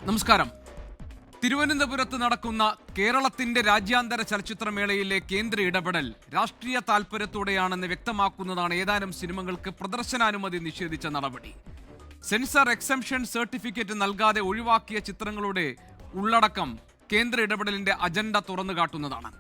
നമസ്കാരം. തിരുവനന്തപുരത്ത് നടക്കുന്ന കേരളത്തിന്റെ രാജ്യാന്തര ചലച്ചിത്രമേളയിലെ കേന്ദ്ര ഇടപെടൽ രാഷ്ട്രീയ താൽപര്യത്തോടെയാണെന്ന് വ്യക്തമാക്കുന്നതാണ് ഏതാനും സിനിമകൾക്ക് പ്രദർശനാനുമതി നിഷേധിച്ച നടപടി. സെൻസർ എക്സംഷൻ സർട്ടിഫിക്കറ്റ് നൽകാതെ ഒഴിവാക്കിയ ചിത്രങ്ങളുടെ ഉള്ളടക്കം കേന്ദ്ര ഇടപെടലിന്റെ അജണ്ട തുറന്നുകാട്ടുന്നതാണ്.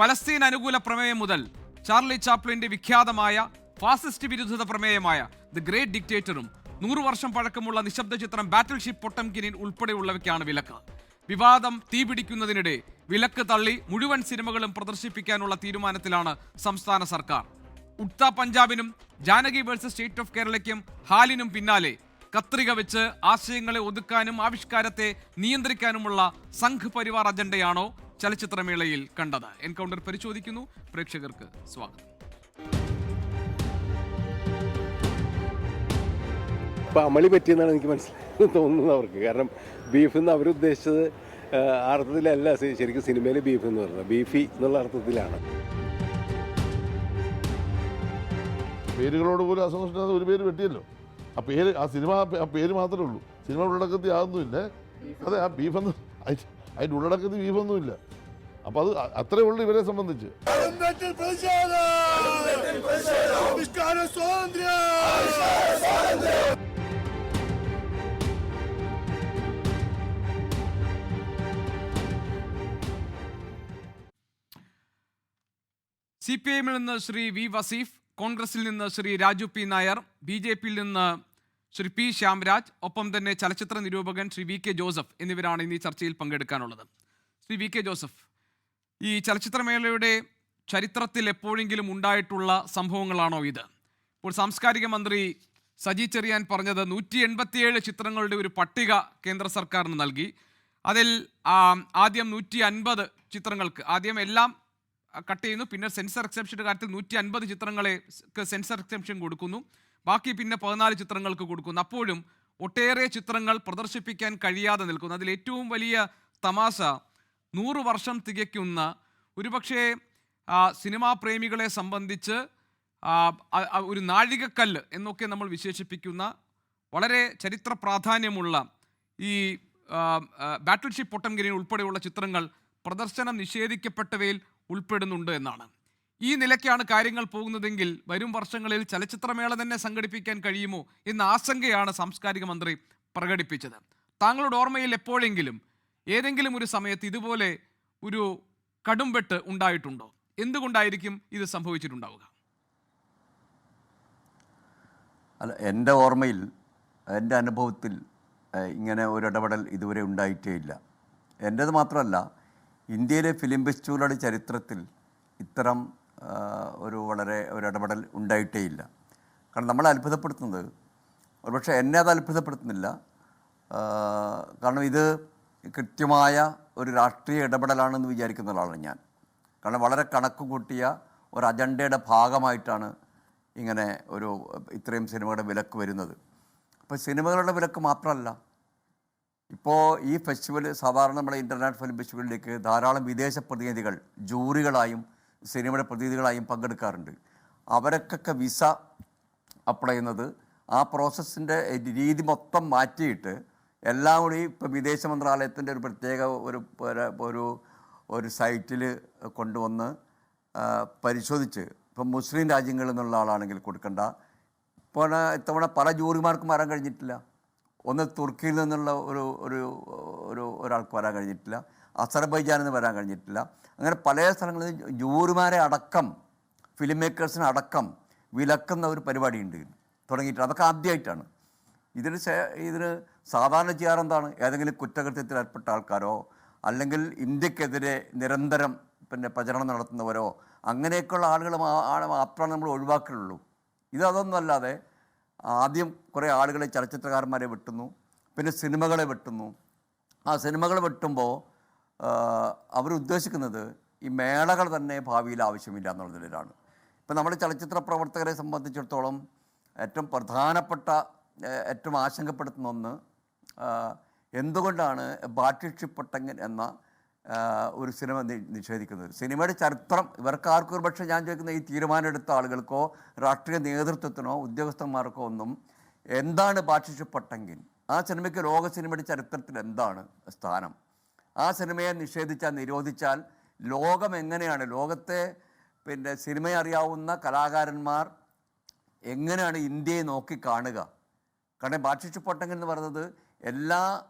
പലസ്തീൻ അനുകൂല പ്രമേയം മുതൽ ചാർലി ചാപ്ലിന്റെ വിഖ്യാതമായ ഫാസിസ്റ്റ് വിരുദ്ധത പ്രമേയമായ ദി ഗ്രേറ്റ് ഡിക്റ്റേറ്ററും 100 വർഷം പഴക്കമുള്ള നിശബ്ദ ചിത്രം ബാറ്റിൽ ഷിപ്പ് പൊട്ടംകിനിൻ ഉൾപ്പെടെയുള്ളവയ്ക്കാണ് വിലക്ക്. വിവാദം തീപിടിക്കുന്നതിനിടെ വിലക്ക് തള്ളി മുഴുവൻ സിനിമകളും പ്രദർശിപ്പിക്കാനുള്ള തീരുമാനത്തിലാണ് സംസ്ഥാന സർക്കാർ. Udta പഞ്ചാബിനും Janaki versus state of കേരളയ്ക്കും ഹാലിനും പിന്നാലെ കത്രിക വെച്ച് ആശയങ്ങളെ ഒതുക്കാനും ആവിഷ്കാരത്തെ നിയന്ത്രിക്കാനുമുള്ള സംഘ് പരിവാർ അജണ്ടയാണോ ചലച്ചിത്രമേളയിൽ കണ്ടത്? എൻകൗണ്ടർ പരിശോധിക്കുന്നു. പ്രേക്ഷകർക്ക് സ്വാഗതം. ഇപ്പം അമളി പറ്റിയെന്നാണ് എനിക്ക് മനസ്സിലായി തോന്നുന്നത് അവർക്ക്. കാരണം ബീഫ് എന്ന് അവരുദ്ദേശിച്ചത് ആ അർത്ഥത്തിലല്ല ശരിക്കും സിനിമയിൽ ബീഫ് എന്ന് പറയുന്നത്, ബീഫി എന്നുള്ള അർത്ഥത്തിലാണ്. പേരുകളോട് പോലും അസംതൃപ്തത ഒരു പേര് വെട്ടിയല്ലോ. ആ സിനിമ ആ പേര് മാത്രമേ ഉള്ളൂ. സിനിമ ഉള്ളടക്കത്തിൽ ആകുന്നുമില്ല. അതെ, ആ ബീഫൊന്നും അതിൻ്റെ ഉള്ളടക്കത്തിൽ ബീഫൊന്നുമില്ല. അപ്പം അത് അത്രേ ഉള്ളൂ ഇവരെ സംബന്ധിച്ച്. CPIഎമ്മിൽ നിന്ന് ശ്രീ വി വസീഫ്, കോൺഗ്രസിൽ നിന്ന് ശ്രീ രാജു പി നായർ, BJPയിൽ നിന്ന് ശ്രീ പി ശ്യാംരാജ്, ഒപ്പം തന്നെ ചലച്ചിത്ര നിരൂപകൻ ശ്രീ VK ജോസഫ് എന്നിവരാണ് ഇന്ന് ഈ ചർച്ചയിൽ പങ്കെടുക്കാനുള്ളത്. ശ്രീ VK ജോസഫ്, ഈ ചലച്ചിത്രമേളയുടെ ചരിത്രത്തിൽ എപ്പോഴെങ്കിലും ഉണ്ടായിട്ടുള്ള സംഭവങ്ങളാണോ ഇത്? ഇപ്പോൾ സാംസ്കാരിക മന്ത്രി സജി ചെറിയാൻ പറഞ്ഞത് 187 ചിത്രങ്ങളുടെ ഒരു പട്ടിക കേന്ദ്ര സർക്കാരിന് നൽകി. അതിൽ ആദ്യം 150 ചിത്രങ്ങൾക്ക് ആദ്യം എല്ലാം കട്ട് ചെയ്യുന്നു. പിന്നെ സെൻസർ എക്സെപ്ഷൻ്റെ കാര്യത്തിൽ 150 ചിത്രങ്ങളെ സെൻസർ എക്സെപ്ഷൻ കൊടുക്കുന്നു. ബാക്കി പിന്നെ 14 ചിത്രങ്ങൾക്ക് കൊടുക്കുന്നു. അപ്പോഴും ഒട്ടേറെ ചിത്രങ്ങൾ പ്രദർശിപ്പിക്കാൻ കഴിയാതെ നിൽക്കുന്നു. അതിൽ ഏറ്റവും വലിയ തമാശ 100 വർഷം തികയ്ക്കുന്ന, ഒരുപക്ഷെ സിനിമാ പ്രേമികളെ സംബന്ധിച്ച് ഒരു നാഴികക്കല്ല് എന്നൊക്കെ നമ്മൾ വിശേഷിപ്പിക്കുന്ന വളരെ ചരിത്ര പ്രാധാന്യമുള്ള ഈ ബാറ്റിൽ ഷിപ്പ് പൊട്ടംകിനിൻ ഉൾപ്പെടെയുള്ള ചിത്രങ്ങൾ പ്രദർശനം നിഷേധിക്കപ്പെട്ടവയിൽ ഉൾപ്പെടുന്നുണ്ട് എന്നാണ്. ഈ നിലയ്ക്കാണ് കാര്യങ്ങൾ പോകുന്നതെങ്കിൽ വരും വർഷങ്ങളിൽ ചലച്ചിത്രമേള തന്നെ സംഘടിപ്പിക്കാൻ കഴിയുമോ എന്ന ആശങ്കയാണ് സാംസ്കാരിക മന്ത്രി പ്രകടിപ്പിച്ചത്. താങ്കളുടെ ഓർമ്മയിൽ എപ്പോഴെങ്കിലും ഏതെങ്കിലും ഒരു സമയത്ത് ഇതുപോലെ ഒരു കടുംവെട്ട് ഉണ്ടായിട്ടുണ്ടോ? എന്തുകൊണ്ടായിരിക്കും ഇത് സംഭവിച്ചിട്ടുണ്ടാവുക? അല്ല, എൻ്റെ ഓർമ്മയിൽ, എൻ്റെ അനുഭവത്തിൽ ഇങ്ങനെ ഒരു ഇടപെടൽ ഇതുവരെ ഉണ്ടായിട്ടേ ഇല്ല. എൻ്റേത് മാത്രമല്ല, ഇന്ത്യയിലെ ഫിലിം ഫെസ്റ്റിവലുകളുടെ ചരിത്രത്തിൽ ഇത്തരം ഒരു ഇടപെടൽ ഉണ്ടായിട്ടേ ഇല്ല. കാരണം നമ്മളെ അത്ഭുതപ്പെടുത്തുന്നത്, ഒരുപക്ഷെ എന്നെ അത് അത്ഭുതപ്പെടുത്തുന്നില്ല. കാരണം ഇത് കൃത്യമായ ഒരു രാഷ്ട്രീയ ഇടപെടലാണെന്ന് വിചാരിക്കുന്ന ഒരാളാണ് ഞാൻ. കാരണം വളരെ കണക്ക് കൂട്ടിയ ഒരു അജണ്ടയുടെ ഭാഗമായിട്ടാണ് ഇങ്ങനെ ഇത്രയും സിനിമകളുടെ വിലക്ക് വരുന്നത്. അപ്പോൾ സിനിമകളുടെ വിലക്ക് മാത്രമല്ല, ഇപ്പോൾ ഈ ഫെസ്റ്റിവൽ സാധാരണ നമ്മുടെ ഇൻ്റർനാഷണൽ ഫിലിം ഫെസ്റ്റിവലിലേക്ക് ധാരാളം വിദേശ പ്രതിനിധികൾ ജൂറികളായും സിനിമയുടെ പ്രതിനിധികളായും പങ്കെടുക്കാറുണ്ട്. അവർക്കൊക്കെ വിസ അപ്ലൈ ചെയ്യുന്നത് ആ പ്രോസസ്സിൻ്റെ രീതി മൊത്തം മാറ്റിയിട്ട് എല്ലാം കൂടി ഇപ്പോൾ വിദേശ മന്ത്രാലയത്തിൻ്റെ ഒരു പ്രത്യേക ഒരു സൈറ്റിൽ കൊണ്ടുവന്ന് പരിശോധിച്ച്, ഇപ്പം മുസ്ലിം രാജ്യങ്ങളിൽ നിന്നുള്ള ആളാണെങ്കിൽ കൊടുക്കണ്ട. ഇപ്പോൾ ഇത്തവണ പല ജൂറിമാർക്കും വരാൻ കഴിഞ്ഞിട്ടില്ല. ഒന്ന് തുർക്കിയിൽ നിന്നുള്ള ഒരാൾക്ക് വരാൻ കഴിഞ്ഞിട്ടില്ല, അസർബൈജാനിൽ നിന്ന് വരാൻ കഴിഞ്ഞിട്ടില്ല. അങ്ങനെ പല സ്ഥലങ്ങളിൽ ജൂറിമാരെ അടക്കം, ഫിലിം മേക്കേഴ്സിനെ അടക്കം വിലക്കുന്ന ഒരു പരിപാടിയുണ്ട് തുടങ്ങിയിട്ടുണ്ട്. അതൊക്കെ ആദ്യമായിട്ടാണ്. ഇതിന് സാധാരണ ചെയ്യാറെന്താണ്? ഏതെങ്കിലും കുറ്റകൃത്യത്തിൽ ഏർപ്പെട്ട ആൾക്കാരോ അല്ലെങ്കിൽ ഇന്ത്യക്കെതിരെ നിരന്തരം പ്രചരണം നടത്തുന്നവരോ അങ്ങനെയൊക്കെയുള്ള ആളുകൾ മാത്രമാണ് നമ്മൾ ഒഴിവാക്കലുള്ളൂ. അതൊന്നും അല്ലാതെ ആദ്യം കുറേ ആളുകളെ, ചലച്ചിത്രകാരന്മാരെ വെട്ടുന്നു, പിന്നെ സിനിമകളെ വെട്ടുന്നു. ആ സിനിമകൾ വെട്ടുമ്പോൾ അവരുദ്ദേശിക്കുന്നത് ഈ മേളകൾ തന്നെ ഭാവിയിൽ ആവശ്യമില്ല എന്നുള്ളതിലാണ്. ഇപ്പം നമ്മൾ ചലച്ചിത്ര പ്രവർത്തകരെ സംബന്ധിച്ചിടത്തോളം ഏറ്റവും പ്രധാനപ്പെട്ട, ഏറ്റവും ആശങ്കപ്പെടുത്തുന്ന ഒന്ന്, എന്തുകൊണ്ടാണ് ബാറ്റിൽ ഷിപ്പ് പൊട്ടംകിനിൻ എന്ന ഒരു സിനിമ നിഷേധിക്കുന്നത്? സിനിമയുടെ ചരിത്രം ഇവർക്കാർക്കും ഒരു പക്ഷേ ഞാൻ ചോദിക്കുന്ന ഈ തീരുമാനമെടുത്ത ആളുകൾക്കോ രാഷ്ട്രീയ നേതൃത്വത്തിനോ ഉദ്യോഗസ്ഥന്മാർക്കോ ഒന്നും എന്താണ് ബാറ്റിൽ ഷിപ്പ് പൊട്ടംകിനിൻ, ആ സിനിമയ്ക്ക് ലോക സിനിമയുടെ ചരിത്രത്തിൽ എന്താണ് സ്ഥാനം? ആ സിനിമയെ നിരോധിച്ചാൽ ലോകം എങ്ങനെയാണ്, ലോകത്തെ സിനിമയെ അറിയാവുന്ന കലാകാരന്മാർ എങ്ങനെയാണ് ഇന്ത്യയെ നോക്കി കാണുക? കാരണം ബാഷിഷ് പൊട്ടങ്കൻ എന്ന് പറയുന്നത് എല്ലാ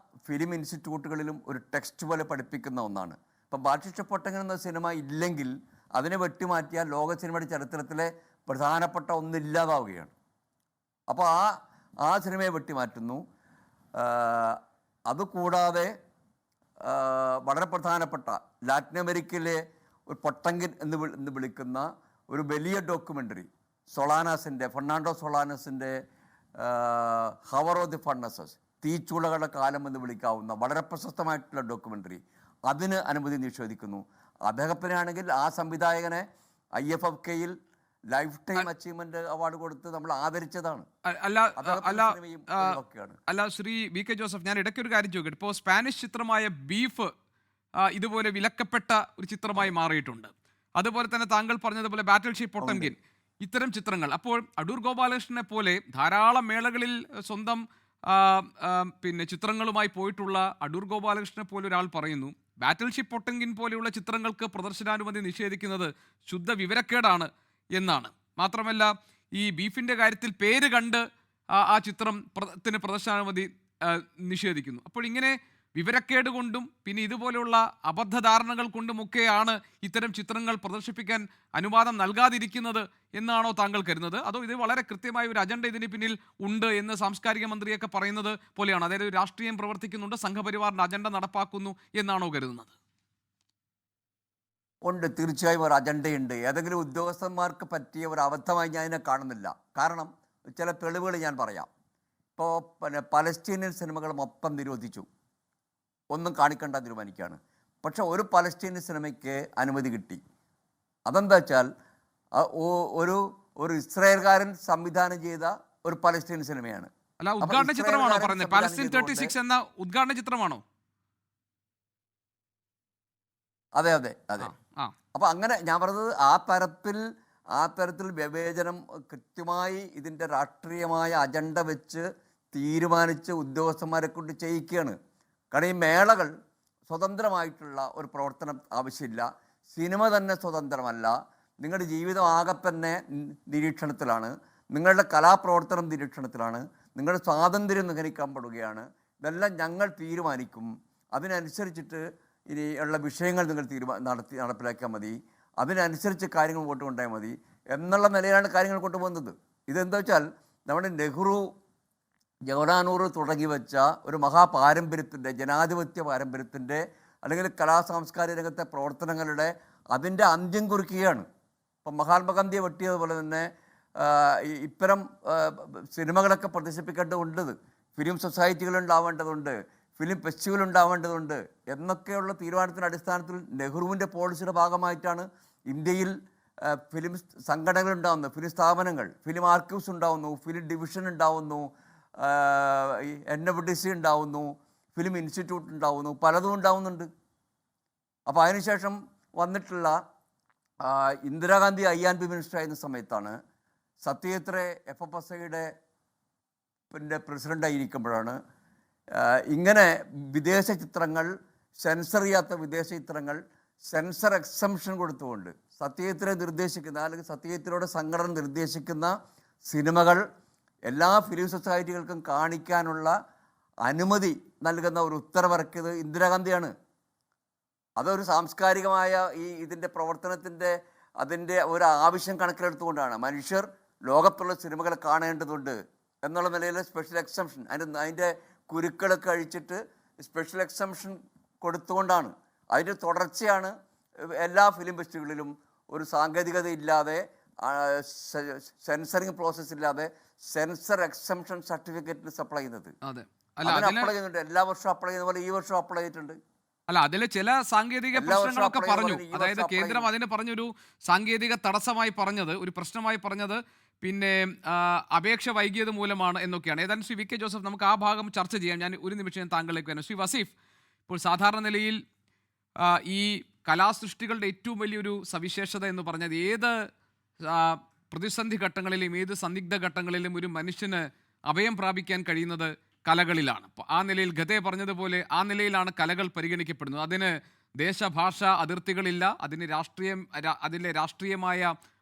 ഫിലിം ഇൻസ്റ്റിറ്റ്യൂട്ടുകളിലും ഒരു ടെക്സ്റ്റ് പോലെ പഠിപ്പിക്കുന്ന ഒന്നാണ്. അപ്പം ബാഷിഷ് പൊട്ടങ്കൻ എന്ന സിനിമ ഇല്ലെങ്കിൽ അതിനെ വെട്ടിമാറ്റിയാൽ ലോക സിനിമയുടെ ചരിത്രത്തിലെ പ്രധാനപ്പെട്ട ഒന്നില്ലാതാവുകയാണ്. അപ്പോൾ ആ സിനിമയെ വെട്ടിമാറ്റുന്നു. അതുകൂടാതെ വളരെ പ്രധാനപ്പെട്ട ലാറ്റിൻ അമേരിക്കയിലെ ഒരു പൊട്ടങ്കൻ എന്ന് വിളിക്കുന്ന ഒരു വലിയ ഡോക്യുമെൻ്ററി ഫെർണാണ്ടോ സൊളാനസിൻ്റെ ഹവർ ഓഫ് ദി ഫർണസസ്, തീച്ചൂളകളുടെ കാലം എന്ന് വിളിക്കാവുന്ന വളരെ പ്രശസ്തമായിട്ടുള്ള ഡോക്യുമെൻ്ററി, അതിന് അനുമതി നിഷേധിക്കുന്നു. അദ്ദേഹത്തിനാണെങ്കിൽ ആ സംവിധായകനെ IFFKയിൽ ലൈഫ് ടൈം അച്ചീവ്മെന്റ് അവാർഡ് കൊടുത്ത് നമ്മൾ ആദരിച്ചതാണ്. അല്ല ശ്രീ VK ജോസഫ്, ഞാൻ ഇടയ്ക്ക് ഒരു കാര്യം ചോദിക്കട്ടെ. ഇപ്പോൾ സ്പാനിഷ് ചിത്രമായ ബീഫ് ഇതുപോലെ വിലക്കപ്പെട്ട ഒരു ചിത്രമായി മാറിയിട്ടുണ്ട്. അതുപോലെ തന്നെ താങ്കൾ പറഞ്ഞതുപോലെ ബാറ്റിൽ ഷിപ്പ് പൊട്ടൻകിൻ, ഇത്തരം ചിത്രങ്ങൾ. അപ്പോൾ അടൂർ ഗോപാലകൃഷ്ണനെ പോലെ ധാരാളം മേളകളിൽ സ്വന്തം ചിത്രങ്ങളുമായി പോയിട്ടുള്ള അടൂർ ഗോപാലകൃഷ്ണനെ പോലെ ഒരാൾ പറയുന്നു ബാറ്റിൽ ഷിപ്പ് പൊട്ടൻകിൻ പോലെയുള്ള ചിത്രങ്ങൾക്ക് പ്രദർശനാനുമതി നിഷേധിക്കുന്നത് ശുദ്ധ വിവരക്കേടാണ് എന്നാണ്. മാത്രമല്ല ഈ ബീഫിൻ്റെ കാര്യത്തിൽ പേര് കണ്ട് ആ ചിത്രത്തിന് പ്രദർശനാനുമതി നിഷേധിക്കുന്നു. അപ്പോൾ ഇങ്ങനെ വിവരക്കേട് കൊണ്ടും പിന്നെ ഇതുപോലെയുള്ള അബദ്ധധാരണകൾ കൊണ്ടുമൊക്കെയാണ് ഇത്തരം ചിത്രങ്ങൾ പ്രദർശിപ്പിക്കാൻ അനുവാദം നൽകാതിരിക്കുന്നത് എന്നാണോ താങ്കൾ കരുതുന്നത്? അതോ ഇത് വളരെ കൃത്യമായ ഒരു അജണ്ട ഇതിന് പിന്നിൽ ഉണ്ട് എന്ന് സാംസ്കാരിക മന്ത്രിയൊക്കെ പറയുന്നത് പോലെയാണ്? അതായത് രാഷ്ട്രീയം പ്രവർത്തിക്കുന്നുണ്ട്, സംഘപരിവാറിൻ്റെ അജണ്ട നടപ്പാക്കുന്നു എന്നാണോ കരുതുന്നത്? ഉണ്ട്, തീർച്ചയായും ഒരു അജണ്ടയുണ്ട്. ഏതെങ്കിലും ഉദ്യോഗസ്ഥന്മാർക്ക് പറ്റിയ ഒരു അബദ്ധമായി ഞാൻ ഇതിനെ കാണുന്നില്ല. കാരണം ചില തെളിവുകൾ ഞാൻ പറയാം. ഇപ്പോൾ പലസ്തീനിയൻ സിനിമകൾ മൊത്തം നിരോധിച്ചു, ഒന്നും കാണിക്കേണ്ട തീരുമാനിക്കുകയാണ്. പക്ഷെ ഒരു പലസ്തീനിയൻ സിനിമയ്ക്ക് അനുമതി കിട്ടി. അതെന്താ വെച്ചാൽ ഒരു ഇസ്രായേൽക്കാരൻ സംവിധാനം ചെയ്ത ഒരു പലസ്തീൻ സിനിമയാണ്. അല്ല, ഉദ്ഘാടന ചിത്രമാണോ പറഞ്ഞത്? പലസ്തീൻ 36 എന്ന ഉദ്ഘാടന ചിത്രമാണോ? അതെ അതെ അതെ. അപ്പം അങ്ങനെ ഞാൻ പറഞ്ഞത് ആ തരത്തിൽ വിവേചനം കൃത്യമായി ഇതിൻ്റെ രാഷ്ട്രീയമായ അജണ്ട വെച്ച് തീരുമാനിച്ച് ഉദ്യോഗസ്ഥന്മാരെ കൊണ്ട് ചെയ്യിക്കുകയാണ്. കാരണം ഈ മേളകൾ സ്വതന്ത്രമായിട്ടുള്ള ഒരു പ്രവർത്തനം ആവശ്യമില്ല. സിനിമ തന്നെ സ്വതന്ത്രമല്ല. നിങ്ങളുടെ ജീവിതം ആകെ തന്നെ നിരീക്ഷണത്തിലാണ്, നിങ്ങളുടെ കലാപ്രവർത്തനം നിരീക്ഷണത്തിലാണ്, നിങ്ങളുടെ സ്വാതന്ത്ര്യം നിഗണിക്കപ്പെടുകയാണ്. ഇതെല്ലാം ഞങ്ങൾ തീരുമാനിക്കും, അതിനനുസരിച്ചിട്ട് ഇനി ഉള്ള വിഷയങ്ങൾ നിങ്ങൾ നടപ്പിലാക്കിയാൽ മതി, അതിനനുസരിച്ച് കാര്യങ്ങൾ മുമ്പോട്ട് കൊണ്ടുപോയാൽ മതി എന്നുള്ള നിലയിലാണ് കാര്യങ്ങൾ കൊണ്ടുപോകുന്നത്. ഇതെന്താ വെച്ചാൽ നമ്മുടെ നെഹ്റു ജവഹർലാൽ തുടങ്ങി വെച്ച ഒരു മഹാപാരമ്പര്യത്തിൻ്റെ, ജനാധിപത്യ പാരമ്പര്യത്തിൻ്റെ അല്ലെങ്കിൽ കലാസാംസ്കാരിക രംഗത്തെ പ്രവർത്തനങ്ങളുടെ അതിൻ്റെ അന്ത്യം കുറിക്കുകയാണ്. ഇപ്പം മഹാത്മാഗാന്ധിയെ വെട്ടിയതുപോലെ തന്നെ ഇത്തരം സിനിമകളൊക്കെ പ്രദർശിപ്പിക്കേണ്ടതുണ്ട്, ഫിലിം സൊസൈറ്റികൾ ഉണ്ടാവേണ്ടതുണ്ട്, ഫിലിം ഫെസ്റ്റിവൽ ഉണ്ടാവേണ്ടതുണ്ട് എന്നൊക്കെയുള്ള തീരുമാനത്തിൻ്റെ അടിസ്ഥാനത്തിൽ നെഹ്റുവിൻ്റെ പോളിസിയുടെ ഭാഗമായിട്ടാണ് ഇന്ത്യയിൽ ഫിലിം സംഘടനകൾ ഉണ്ടാകുന്നത്, ഫിലിം സ്ഥാപനങ്ങൾ, ഫിലിം ആർക്കൈവ്സ് ഉണ്ടാവുന്നു, ഫിലിം ഡിവിഷൻ ഉണ്ടാവുന്നു, NFDC ഉണ്ടാവുന്നു, ഫിലിം ഇൻസ്റ്റിറ്റ്യൂട്ട് ഉണ്ടാവുന്നു, പലതും ഉണ്ടാവുന്നുണ്ട്. അപ്പോൾ അതിനുശേഷം വന്നിട്ടുള്ള ഇന്ദിരാഗാന്ധി INP മിനിസ്റ്റർ ആയിരുന്ന സമയത്താണ് സത്യജിത്ത് FFSIയുടെ പ്രസിഡൻ്റായിരിക്കുമ്പോഴാണ് ഇങ്ങനെ വിദേശ ചിത്രങ്ങൾ, സെൻസർ ചെയ്യാത്ത വിദേശ ചിത്രങ്ങൾ സെൻസർ എക്സംഷൻ കൊടുത്തുകൊണ്ട് സത്യജിത്തിനെ നിർദ്ദേശിക്കുന്ന അല്ലെങ്കിൽ സത്യജിത്തിലൂടെ സംഘടന നിർദ്ദേശിക്കുന്ന സിനിമകൾ എല്ലാ ഫിലിം സൊസൈറ്റികൾക്കും കാണിക്കാനുള്ള അനുമതി നൽകുന്ന ഒരു ഉത്തരവിറക്കിയത് ഇന്ദിരാഗാന്ധിയാണ്. അതൊരു സാംസ്കാരികമായ ഇതിൻ്റെ പ്രവർത്തനത്തിൻ്റെ അതിൻ്റെ ഒരു ആവശ്യം കണക്കിലെടുത്തുകൊണ്ടാണ് മനുഷ്യർ ലോകത്തുള്ള സിനിമകൾ കാണേണ്ടതുണ്ട് എന്നുള്ള നിലയിൽ സ്പെഷ്യൽ എക്സംഷൻ, അതിൻ്റെ കുരുക്കളൊക്കെ അഴിച്ചിട്ട് സ്പെഷ്യൽ എക്സംഷൻ കൊടുത്തുകൊണ്ടാണ്. അതിൻ്റെ തുടർച്ചയാണ് എല്ലാ ഫിലിം ഫെസ്റ്റിവലിലും ഒരു സാങ്കേതികത ഇല്ലാതെ, സെൻസറിങ് പ്രോസസ് ഇല്ലാതെ സെൻസർ എക്സംഷൻ സർട്ടിഫിക്കറ്റ് സപ്ലൈ ചെയ്യുന്നത്. അപ്ലൈ ചെയ്യുന്നുണ്ട്, എല്ലാ വർഷവും അപ്ലൈ ചെയ്യുന്ന പോലെ ഈ വർഷം അപ്ലൈ ചെയ്തിട്ടുണ്ട്. അല്ല, അതിലെ ചില സാങ്കേതിക പ്രശ്നങ്ങളൊക്കെ പറഞ്ഞു. അതായത് കേന്ദ്രം അതിന് പറഞ്ഞൊരു സാങ്കേതിക തടസ്സമായി പറഞ്ഞത്, ഒരു പ്രശ്നമായി പറഞ്ഞത് പിന്നെ അപേക്ഷ വൈകിയത് മൂലമാണ് എന്നൊക്കെയാണ്. ഏതായാലും ശ്രീ VK ജോസഫ്, നമുക്ക് ആ ഭാഗം ചർച്ച ചെയ്യാം. ഞാൻ ഒരു നിമിഷം താങ്കളിലേക്ക് വരാം. ശ്രീ വസീഫ്, ഇപ്പോൾ സാധാരണ നിലയിൽ ഈ കലാസൃഷ്ടികളുടെ ഏറ്റവും വലിയൊരു സവിശേഷത എന്ന് പറഞ്ഞത് ഏത് പ്രതിസന്ധി ഘട്ടങ്ങളിലും ഏത് സന്ദിഗ്ധ ഘട്ടങ്ങളിലും ഒരു മനുഷ്യന് അഭയം പ്രാപിക്കാൻ കഴിയുന്നത് കലകളിലാണ്. ആ നിലയിൽ ഗതേ പറഞ്ഞതുപോലെ ആ നിലയിലാണ് കലകൾ പരിഗണിക്കപ്പെടുന്നത്. അതിന് ദേശഭാഷ അതിർത്തികളില്ല, അതിലെ രാഷ്ട്രീയമായ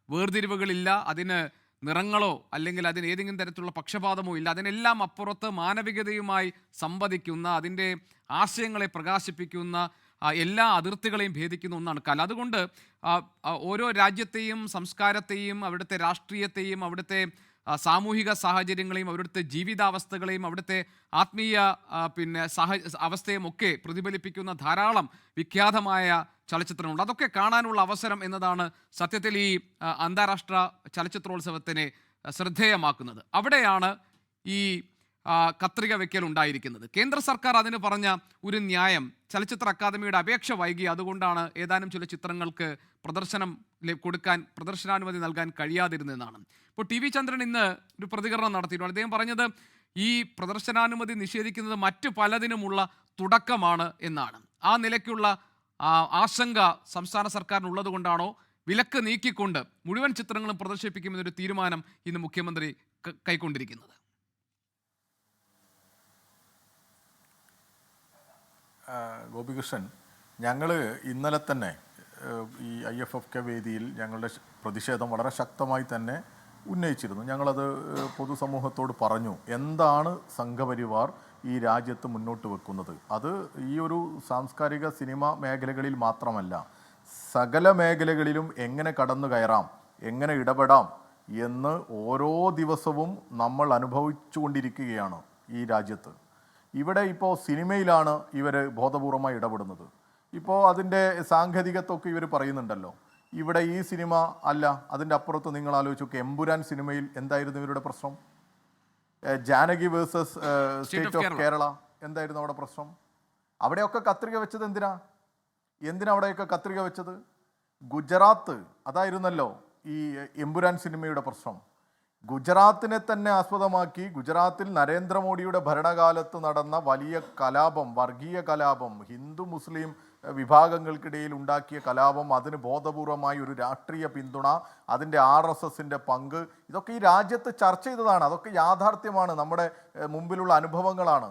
വേർതിരിവുകളില്ല, അതിന് നിറങ്ങളോ അല്ലെങ്കിൽ അതിന് ഏതെങ്കിലും തരത്തിലുള്ള പക്ഷപാതമോ ഇല്ല. അതിനെല്ലാം അപ്പുറത്ത് മാനവികതയുമായി സംവദിക്കുന്ന, അതിൻ്റെ ആശയങ്ങളെ പ്രകാശിപ്പിക്കുന്ന, എല്ലാ അതിർത്തികളെയും ഭേദിക്കുന്ന ഒന്നാണ് കല. അതുകൊണ്ട് ഓരോ രാജ്യത്തെയും സംസ്കാരത്തെയും അവിടുത്തെ രാഷ്ട്രീയത്തെയും അവിടുത്തെ സാമൂഹിക സാഹചര്യങ്ങളെയും അവിടുത്തെ ജീവിതാവസ്ഥകളെയും അവിടുത്തെ ആത്മീയ അവസ്ഥയും ഒക്കെ പ്രതിഫലിപ്പിക്കുന്ന ധാരാളം വിഖ്യാതമായ ചലച്ചിത്രങ്ങളുണ്ട്. അതൊക്കെ കാണാനുള്ള അവസരം എന്നതാണ് സത്യത്തിൽ ഈ അന്താരാഷ്ട്ര ചലച്ചിത്രോത്സവത്തിനെ ശ്രദ്ധേയമാക്കുന്നത്. അവിടെയാണ് ഈ കത്രിക വെക്കൽ ഉണ്ടായിരിക്കുന്നത്. കേന്ദ്ര സർക്കാർ അതിന് പറഞ്ഞ ഒരു ന്യായം ചലച്ചിത്ര അക്കാദമിയുടെ അപേക്ഷ വൈകി, അതുകൊണ്ടാണ് ഏതാനും ചില ചിത്രങ്ങൾക്ക് പ്രദർശനാനുമതി നൽകാൻ കഴിയാതിരുന്നതെന്നാണ്. ഇപ്പോൾ ടി വി ചന്ദ്രൻ ഇന്ന് ഒരു പ്രതികരണം നടത്തിയിട്ടുണ്ട്. അദ്ദേഹം പറഞ്ഞത് ഈ പ്രദർശനാനുമതി നിഷേധിക്കുന്നത് മറ്റു പലതിനുമുള്ള തുടക്കമാണ് എന്നാണ്. ആ നിലയ്ക്കുള്ള ആശങ്ക സംസ്ഥാന സർക്കാരിനുള്ളത് കൊണ്ടാണോ വിലക്ക് നീക്കിക്കൊണ്ട് മുഴുവൻ ചിത്രങ്ങളും പ്രദർശിപ്പിക്കുമെന്നൊരു തീരുമാനം ഇന്ന് മുഖ്യമന്ത്രി കൈക്കൊണ്ടിരിക്കുന്നത്? ഗോപികൃഷ്ണൻ, ഞങ്ങൾ ഇന്നലെ തന്നെ ഈ IFFK വേദിയിൽ ഞങ്ങളുടെ പ്രതിഷേധം വളരെ ശക്തമായി തന്നെ ഉന്നയിച്ചിരുന്നു. ഞങ്ങളത് പൊതുസമൂഹത്തോട് പറഞ്ഞു, എന്താണ് സംഘപരിവാർ ഈ രാജ്യത്ത് മുന്നോട്ട് വെക്കുന്നത്. അത് ഈ ഒരു സാംസ്കാരിക സിനിമ മേഖലകളിൽ മാത്രമല്ല, സകല മേഖലകളിലും എങ്ങനെ കടന്നു കയറാം, എങ്ങനെ ഇടപെടാം എന്ന് ഓരോ ദിവസവും നമ്മൾ അനുഭവിച്ചു കൊണ്ടിരിക്കുകയാണ് ഈ രാജ്യത്ത്. ഇവിടെ ഇപ്പോൾ സിനിമയിലാണ് ഇവർ ബോധപൂർവമായി ഇടപെടുന്നത്. ഇപ്പോൾ അതിൻ്റെ സാങ്കേതികത്വമൊക്കെ ഇവർ പറയുന്നുണ്ടല്ലോ. ഇവിടെ ഈ സിനിമ അല്ല, അതിൻ്റെ അപ്പുറത്ത് നിങ്ങൾ ആലോചിച്ചു നോക്കുക, എമ്പുരാൻ സിനിമയിൽ എന്തായിരുന്നു ഇവരുടെ പ്രശ്നം? Janaki versus state of Kerala എന്തായിരുന്നു അവിടെ പ്രശ്നം? അവിടെയൊക്കെ കത്രിക വെച്ചത് എന്തിനാ അവിടെയൊക്കെ കത്രിക വെച്ചത്? ഗുജറാത്ത് അതായിരുന്നല്ലോ ഈ എമ്പുരാൻ സിനിമയുടെ പ്രശ്നം. ഗുജറാത്തിനെ തന്നെ ആസ്പദമാക്കി ഗുജറാത്തിൽ നരേന്ദ്രമോദിയുടെ ഭരണകാലത്ത് നടന്ന വലിയ കലാപം, വർഗീയ കലാപം, ഹിന്ദു മുസ്ലിം വിഭാഗങ്ങൾക്കിടയിൽ ഉണ്ടാക്കിയ കലാപം, അതിന് ബോധപൂർവമായി ഒരു രാഷ്ട്രീയ പിന്തുണ, അതിൻ്റെ RSSൻ്റെ പങ്ക്, ഇതൊക്കെ ഈ രാജ്യത്ത് ചർച്ച ചെയ്തതാണ്. അതൊക്കെ യാഥാർത്ഥ്യമാണ്, നമ്മുടെ മുമ്പിലുള്ള അനുഭവങ്ങളാണ്.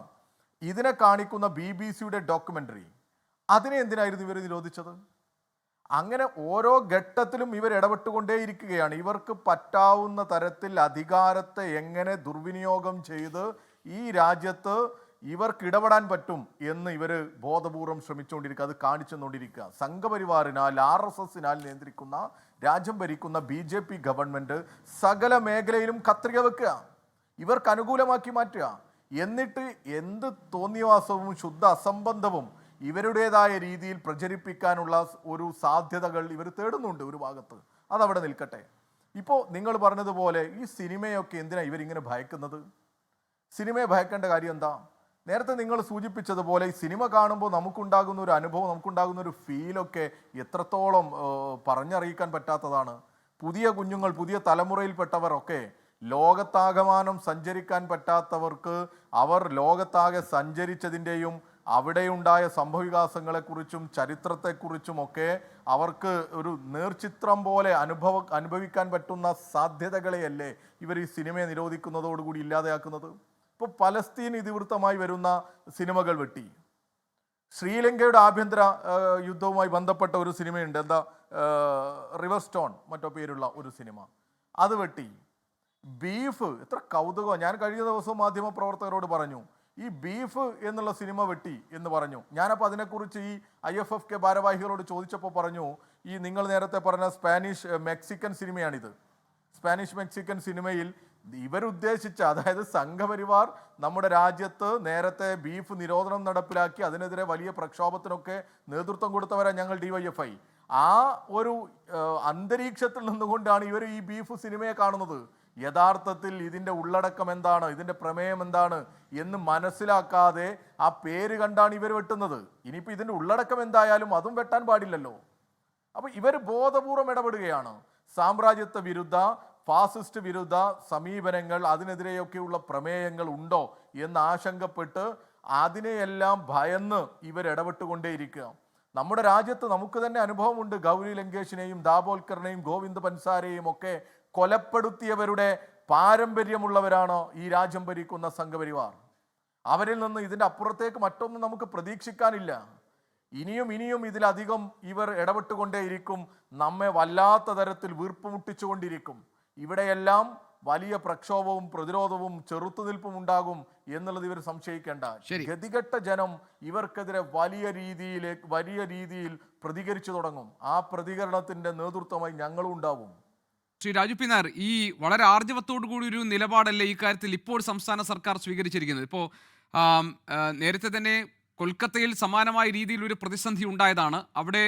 ഇതിനെ കാണിക്കുന്ന BBC-യുടെ ഡോക്യുമെൻ്ററി, അതിനെ എന്തിനായിരുന്നു ഇവർ നിരോധിച്ചത്? അങ്ങനെ ഓരോ ഘട്ടത്തിലും ഇവർ ഇടപെട്ടുകൊണ്ടേയിരിക്കുകയാണ്. ഇവർക്ക് പറ്റാവുന്ന തരത്തിൽ അധികാരത്തെ എങ്ങനെ ദുർവിനിയോഗം ചെയ്ത് ഈ രാജ്യത്ത് ഇവർക്ക് ഇടപെടാൻ പറ്റും എന്ന് ഇവർ ബോധപൂർവം ശ്രമിച്ചുകൊണ്ടിരിക്കുക, അത് കാണിച്ചുകൊണ്ടിരിക്കുക. സംഘപരിവാറിനാൽ RSSനാൽ നിയന്ത്രിക്കുന്ന, രാജ്യം ഭരിക്കുന്ന BJP ഗവൺമെൻറ് സകല മേഖലയിലും കത്രിക വെക്കുക, ഇവർക്ക് അനുകൂലമാക്കി മാറ്റുക. എന്നിട്ട് എന്ത് തോന്നിയവാസവും ശുദ്ധ അസംബന്ധവും ഇവരുടേതായ രീതിയിൽ പ്രചരിപ്പിക്കാനുള്ള ഒരു സാധ്യതകൾ ഇവർ തേടുന്നുണ്ട് ഒരു ഭാഗത്ത്. അതവിടെ നിൽക്കട്ടെ. ഇപ്പോൾ നിങ്ങൾ പറഞ്ഞതുപോലെ ഈ സിനിമയൊക്കെ എന്തിനാണ് ഇവരിങ്ങനെ ഭയക്കുന്നത്? സിനിമയെ ഭയക്കേണ്ട കാര്യം എന്താ? നേരത്തെ നിങ്ങൾ സൂചിപ്പിച്ചതുപോലെ ഈ സിനിമ കാണുമ്പോൾ നമുക്കുണ്ടാകുന്ന ഒരു അനുഭവം, നമുക്കുണ്ടാകുന്ന ഒരു ഫീലൊക്കെ എത്രത്തോളം പറഞ്ഞറിയിക്കാൻ പറ്റാത്തതാണ്. പുതിയ കുഞ്ഞുങ്ങൾ, പുതിയ തലമുറയിൽപ്പെട്ടവരൊക്കെ ലോകത്താകമാനം സഞ്ചരിക്കാൻ പറ്റാത്തവർക്ക് അവർ ലോകത്താകെ സഞ്ചരിച്ചതിൻ്റെയും അവിടെയുണ്ടായ സംഭവവികാസങ്ങളെക്കുറിച്ചും ചരിത്രത്തെക്കുറിച്ചുമൊക്കെ അവർക്ക് ഒരു നേർചിത്രം പോലെ അനുഭവിക്കാൻ പറ്റുന്ന സാധ്യതകളെയല്ലേ ഇവർ ഈ സിനിമയെ നിരോധിക്കുന്നതോടുകൂടി ഇല്ലാതെയാക്കുന്നത്? ഇപ്പോൾ പലസ്തീൻ ഇതിവൃത്തമായി വരുന്ന സിനിമകൾ വെട്ടി. ശ്രീലങ്കയുടെ ആഭ്യന്തര യുദ്ധവുമായി ബന്ധപ്പെട്ട ഒരു സിനിമയുണ്ട്, എന്താ റിവർ സ്റ്റോൺ മറ്റോ പേരുള്ള ഒരു സിനിമ, അത് വെട്ടി. ബീഫ്, എത്ര കൗതുകം! ഞാൻ കഴിഞ്ഞ ദിവസം മാധ്യമപ്രവർത്തകരോട് പറഞ്ഞു, ഈ ബീഫ് എന്നുള്ള സിനിമ വെട്ടി എന്ന് പറഞ്ഞു. ഞാനപ്പോൾ അതിനെക്കുറിച്ച് ഈ IFFK ഭാരവാഹികളോട് ചോദിച്ചപ്പോൾ പറഞ്ഞു, ഈ നിങ്ങൾ നേരത്തെ പറഞ്ഞ സ്പാനിഷ് മെക്സിക്കൻ സിനിമയാണിത്. സ്പാനിഷ് മെക്സിക്കൻ സിനിമയിൽ ഇവരുദ്ദേശിച്ച, അതായത് സംഘപരിവാർ നമ്മുടെ രാജ്യത്ത് നേരത്തെ ബീഫ് നിരോധനം നടപ്പിലാക്കി അതിനെതിരെ വലിയ പ്രക്ഷോഭത്തിനൊക്കെ നേതൃത്വം കൊടുത്തവരാണ് ഞങ്ങൾ DYFI. ആ ഒരു അന്തരീക്ഷത്തിൽ നിന്നുകൊണ്ടാണ് ഇവർ ഈ ബീഫ് സിനിമയെ കാണുന്നത്. യഥാർത്ഥത്തിൽ ഇതിൻ്റെ ഉള്ളടക്കം എന്താണ്, ഇതിൻ്റെ പ്രമേയം എന്താണ് എന്ന് മനസ്സിലാക്കാതെ ആ പേര് കണ്ടാണ് ഇവർ വെട്ടുന്നത്. ഇനിയിപ്പോൾ ഇതിൻ്റെ ഉള്ളടക്കം എന്തായാലും അതും വെട്ടാൻ പാടില്ലല്ലോ. അപ്പോൾ ഇവർ ബോധപൂർവം ഇടപെടുകയാണ്. സാമ്രാജ്യത്വ വിരുദ്ധ, ഫാസിസ്റ്റ് വിരുദ്ധ സമീപനങ്ങൾ, അതിനെതിരെയൊക്കെയുള്ള പ്രമേയങ്ങൾ ഉണ്ടോ എന്ന് ആശങ്കപ്പെട്ട് അതിനെയെല്ലാം ഭയന്ന് ഇവർ ഇടപെട്ടുകൊണ്ടേയിരിക്കുക. നമ്മുടെ രാജ്യത്ത് നമുക്ക് തന്നെ അനുഭവമുണ്ട്. ഗൗരി ലങ്കേഷിനെയും ദാബോൽക്കറിനെയും ഗോവിന്ദ് പൻസാരെയും ഒക്കെ കൊലപ്പെടുത്തിയവരുടെ പാരമ്പര്യമുള്ളവരാണ് ഈ രാജ്യം ഭരിക്കുന്ന സംഘപരിവാർ. അവരിൽ നിന്ന് ഇതിൻ്റെ അപ്പുറത്തേക്ക് മറ്റൊന്നും നമുക്ക് പ്രതീക്ഷിക്കാനില്ല. ഇനിയും ഇതിലധികം ഇവർ ഇടപെട്ടുകൊണ്ടേയിരിക്കും, നമ്മെ വല്ലാത്ത തരത്തിൽ വീർപ്പുമുട്ടിച്ചുകൊണ്ടിരിക്കും. ഇവിടെയെല്ലാം വലിയ പ്രക്ഷോഭവും പ്രതിരോധവും ചെറുത്തുനിൽപ്പും ഉണ്ടാകും എന്നുള്ളത് ഇവർ സംശയിക്കേണ്ട. ഗതികെട്ട ജനം ഇവർക്കെതിരെ വലിയ രീതിയിൽ പ്രതികരിച്ചു തുടങ്ങും. ആ പ്രതികരണത്തിന്റെ നേതൃത്വമായി ഞങ്ങളും ഉണ്ടാവും. ശ്രീ രാജു പി നായർ, ഈ വളരെ ആർജവത്തോടു കൂടി ഒരു നിലപാടല്ലേ ഈ കാര്യത്തിൽ ഇപ്പോൾ സംസ്ഥാന സർക്കാർ സ്വീകരിച്ചിരിക്കുന്നത്? ഇപ്പോൾ നേരത്തെ തന്നെ കൊൽക്കത്തയിൽ സമാനമായ രീതിയിൽ ഒരു പ്രതിസന്ധി ഉണ്ടായതാണ്. അവിടെ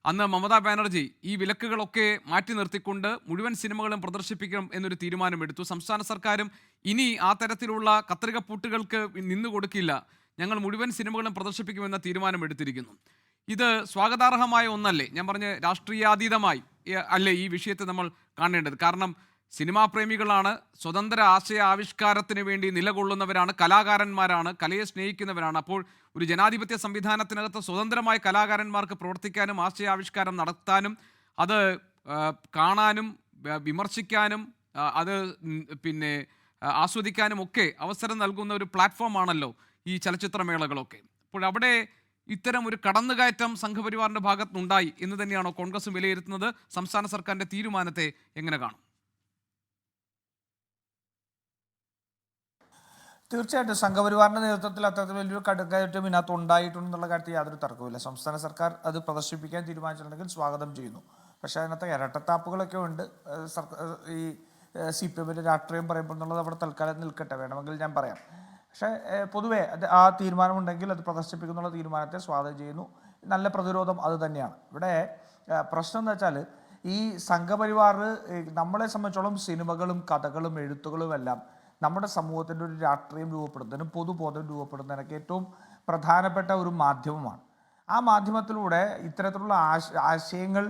അന്ന് മമതാ ബാനർജി ഈ വിലക്കുകളൊക്കെ മാറ്റി നിർത്തിക്കൊണ്ട് മുഴുവൻ സിനിമകളും പ്രദർശിപ്പിക്കണം എന്നൊരു തീരുമാനമെടുത്തു. സംസ്ഥാന സർക്കാരും ഇനി ആ തരത്തിലുള്ള കത്രികപ്പൂട്ടുകൾക്ക് നിന്നു കൊടുക്കില്ല, ഞങ്ങൾ മുഴുവൻ സിനിമകളും പ്രദർശിപ്പിക്കുമെന്ന തീരുമാനമെടുത്തിരിക്കുന്നു. ഇത് സ്വാഗതാർഹമായ ഒന്നല്ലേ? ഞാൻ പറഞ്ഞ രാഷ്ട്രീയാതീതമായി അല്ലേ ഈ വിഷയത്തെ നമ്മൾ കാണേണ്ടത്? കാരണം സിനിമാ പ്രേമികളാണ്, സ്വതന്ത്ര ആശയ ആവിഷ്കാരത്തിന് വേണ്ടി നിലകൊള്ളുന്നവരാണ്, കലാകാരന്മാരാണ്, കലയെ സ്നേഹിക്കുന്നവരാണ്. അപ്പോൾ ഒരു ജനാധിപത്യ സംവിധാനത്തിനകത്ത് സ്വതന്ത്രമായ കലാകാരന്മാർക്ക് പ്രവർത്തിക്കാനും ആശയാവിഷ്കാരം നടത്താനും അത് കാണാനും വിമർശിക്കാനും അത് പിന്നെ ആസ്വദിക്കാനും ഒക്കെ അവസരം നൽകുന്ന ഒരു പ്ലാറ്റ്ഫോമാണല്ലോ ഈ ചലച്ചിത്രമേളകളൊക്കെ. അപ്പോൾ അവിടെ ഇത്തരം ഒരു കടന്നുകയറ്റം സംഘപരിവാറിന്റെ ഭാഗത്തുനിന്നുണ്ടായി എന്ന് തന്നെയാണോ കോൺഗ്രസും വിലയിരുത്തുന്നത്? സംസ്ഥാന സർക്കാരിന്റെ തീരുമാനത്തെ എങ്ങനെ കാണും? തീർച്ചയായിട്ടും സംഘപരിവാറിന്റെ നേതൃത്വത്തിൽ അത്തരത്തിൽ വലിയൊരു കടന്നുകയറ്റം ഇതിനകത്ത് ഉണ്ടായിട്ടുണ്ടെന്നുള്ള കാര്യത്തിൽ യാതൊരു തർക്കവുമില്ല. സംസ്ഥാന സർക്കാർ അത് പ്രദർശിപ്പിക്കാൻ തീരുമാനിച്ചിട്ടുണ്ടെങ്കിൽ സ്വാഗതം ചെയ്യുന്നു. പക്ഷേ അതിനകത്ത് ഇരട്ടത്താപ്പുകളൊക്കെ ഉണ്ട്. ഈ CPM രാഷ്ട്രീയം പറയുമ്പോൾ എന്നുള്ളത് അവിടെ തൽക്കാലം നിൽക്കട്ടെ, വേണമെങ്കിൽ ഞാൻ പറയാം. പക്ഷേ പൊതുവേ ആ തീരുമാനമുണ്ടെങ്കിൽ അത് പ്രദർശിപ്പിക്കുന്നുള്ള തീരുമാനത്തെ സ്വാഗതം ചെയ്യുന്നു. നല്ല പ്രതിരോധം അത് തന്നെയാണ്. ഇവിടെ പ്രശ്നം എന്ന് വെച്ചാൽ ഈ സംഘപരിവാർ നമ്മളെ സംബന്ധിച്ചോളം സിനിമകളും കഥകളും എഴുത്തുകളും എല്ലാം നമ്മുടെ സമൂഹത്തിൻ്റെ ഒരു രാഷ്ട്രീയം രൂപപ്പെടുന്നതിനും പൊതുബോധം രൂപപ്പെടുന്നതിനൊക്കെ ഏറ്റവും പ്രധാനപ്പെട്ട ഒരു മാധ്യമമാണ്. ആ മാധ്യമത്തിലൂടെ ഇത്തരത്തിലുള്ള ആശയങ്ങൾ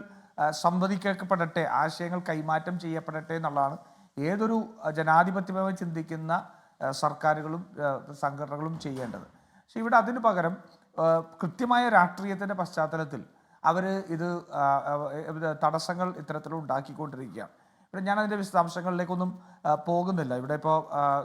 സംവദിക്കപ്പെടട്ടെ, ആശയങ്ങൾ കൈമാറ്റം ചെയ്യപ്പെടട്ടെ എന്നുള്ളതാണ് ഏതൊരു ജനാധിപത്യപരമായി ചിന്തിക്കുന്ന സർക്കാരുകളും സംഘടനകളും ചെയ്യേണ്ടത്. പക്ഷെ ഇവിടെ അതിനു പകരം കൃത്യമായ രാഷ്ട്രീയത്തിൻ്റെ പശ്ചാത്തലത്തിൽ അവർ ഇത് തടസ്സങ്ങൾ ഇത്തരത്തിൽ ഉണ്ടാക്കിക്കൊണ്ടിരിക്കുകയാണ്. ഇവിടെ ഞാനതിൻ്റെ വിശദാംശങ്ങളിലേക്കൊന്നും പോകുന്നില്ല. ഇവിടെ ഇപ്പോൾ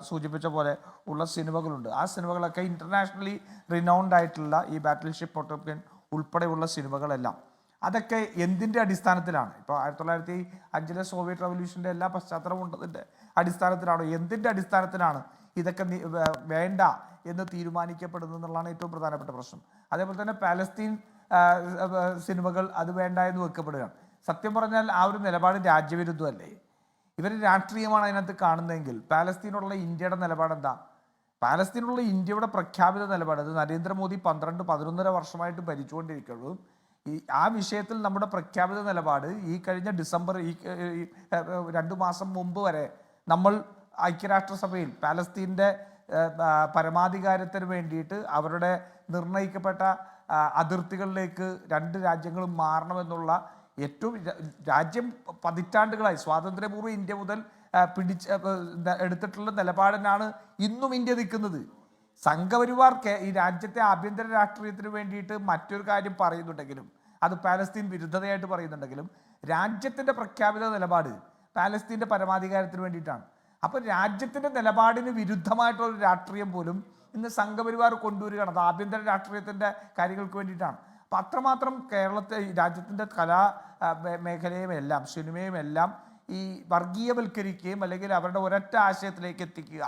സൂചിപ്പിച്ച പോലെ ഉള്ള സിനിമകളുണ്ട്. ആ സിനിമകളൊക്കെ ഇൻ്റർനാഷണലി റിനൗൺഡ് ആയിട്ടുള്ള ഈ ബാറ്റിൽഷിപ്പ് പൊട്ടോപ്യൻ ഉൾപ്പെടെയുള്ള സിനിമകളെല്ലാം അതൊക്കെ എന്തിൻ്റെ അടിസ്ഥാനത്തിലാണ്? ഇപ്പോൾ 1905 സോവിയറ്റ് റവല്യൂഷൻ്റെ എല്ലാ പശ്ചാത്തലവും ഉണ്ടതിൻ്റെ അടിസ്ഥാനത്തിലാണോ, എന്തിൻ്റെ അടിസ്ഥാനത്തിലാണ് ഇതൊക്കെ വേണ്ട എന്ന് തീരുമാനിക്കപ്പെടുന്നത് എന്നുള്ളതാണ് ഏറ്റവും പ്രധാനപ്പെട്ട പ്രശ്നം. അതേപോലെ തന്നെ പാലസ്തീൻ സിനിമകൾ അത് വേണ്ട എന്ന് വെക്കപ്പെടുകയാണ്. സത്യം പറഞ്ഞാൽ ആ ഒരു നിലപാട് രാജ്യവിരുദ്ധമല്ലേ? ഇവർ രാഷ്ട്രീയമാണ് അതിനകത്ത് കാണുന്നതെങ്കിൽ പാലസ്തീനുള്ള ഇന്ത്യയുടെ നിലപാട് എന്താ? പാലസ്തീനുള്ള ഇന്ത്യയുടെ പ്രഖ്യാപിത നിലപാട്, അത് നരേന്ദ്രമോദി 12-11 വർഷമായിട്ട് ഭരിച്ചുകൊണ്ടിരിക്കുള്ളൂ. ആ വിഷയത്തിൽ നമ്മുടെ പ്രഖ്യാപിത നിലപാട് ഈ കഴിഞ്ഞ ഡിസംബർ 2 മാസം മുമ്പ് വരെ നമ്മൾ ഐക്യരാഷ്ട്രസഭയിൽ പാലസ്തീൻ്റെ പരമാധികാരത്തിന് വേണ്ടിയിട്ട് അവരുടെ നിർണയിക്കപ്പെട്ട അതിർത്തികളിലേക്ക് 2 രാജ്യങ്ങളും മാറണമെന്നുള്ള ഏറ്റവും രാജ്യം പതിറ്റാണ്ടുകളായി സ്വാതന്ത്ര്യപൂർവ്വ ഇന്ത്യ മുതൽ എടുത്തിട്ടുള്ള നിലപാടിനാണ് ഇന്നും ഇന്ത്യ നിൽക്കുന്നത്. സംഘപരിവാർ ഈ രാജ്യത്തെ ആഭ്യന്തര രാഷ്ട്രീയത്തിന് വേണ്ടിയിട്ട് മറ്റൊരു കാര്യം പറയുന്നുണ്ടെങ്കിലും, അത് പാലസ്തീൻ വിരുദ്ധതയായിട്ട് പറയുന്നുണ്ടെങ്കിലും, രാജ്യത്തിൻ്റെ പ്രഖ്യാപിത നിലപാട് പാലസ്തീൻ്റെ പരമാധികാരത്തിന് വേണ്ടിയിട്ടാണ്. അപ്പോൾ രാജ്യത്തിൻ്റെ നിലപാടിന് വിരുദ്ധമായിട്ടുള്ള രാഷ്ട്രീയം പോലും ഇന്ന് സംഘപരിവാർ കൊണ്ടുവരികയാണ്. അത് ആഭ്യന്തര രാഷ്ട്രീയത്തിൻ്റെ കാര്യങ്ങൾക്ക് വേണ്ടിയിട്ടാണ്. അപ്പം അത്രമാത്രം കേരളത്തെ രാജ്യത്തിൻ്റെ കലാ മേഖലയും എല്ലാം സിനിമയും എല്ലാം ഈ വർഗീയവൽക്കരിക്കുകയും അല്ലെങ്കിൽ അവരുടെ ഒരൊറ്റ ആശയത്തിലേക്ക് എത്തിക്കുക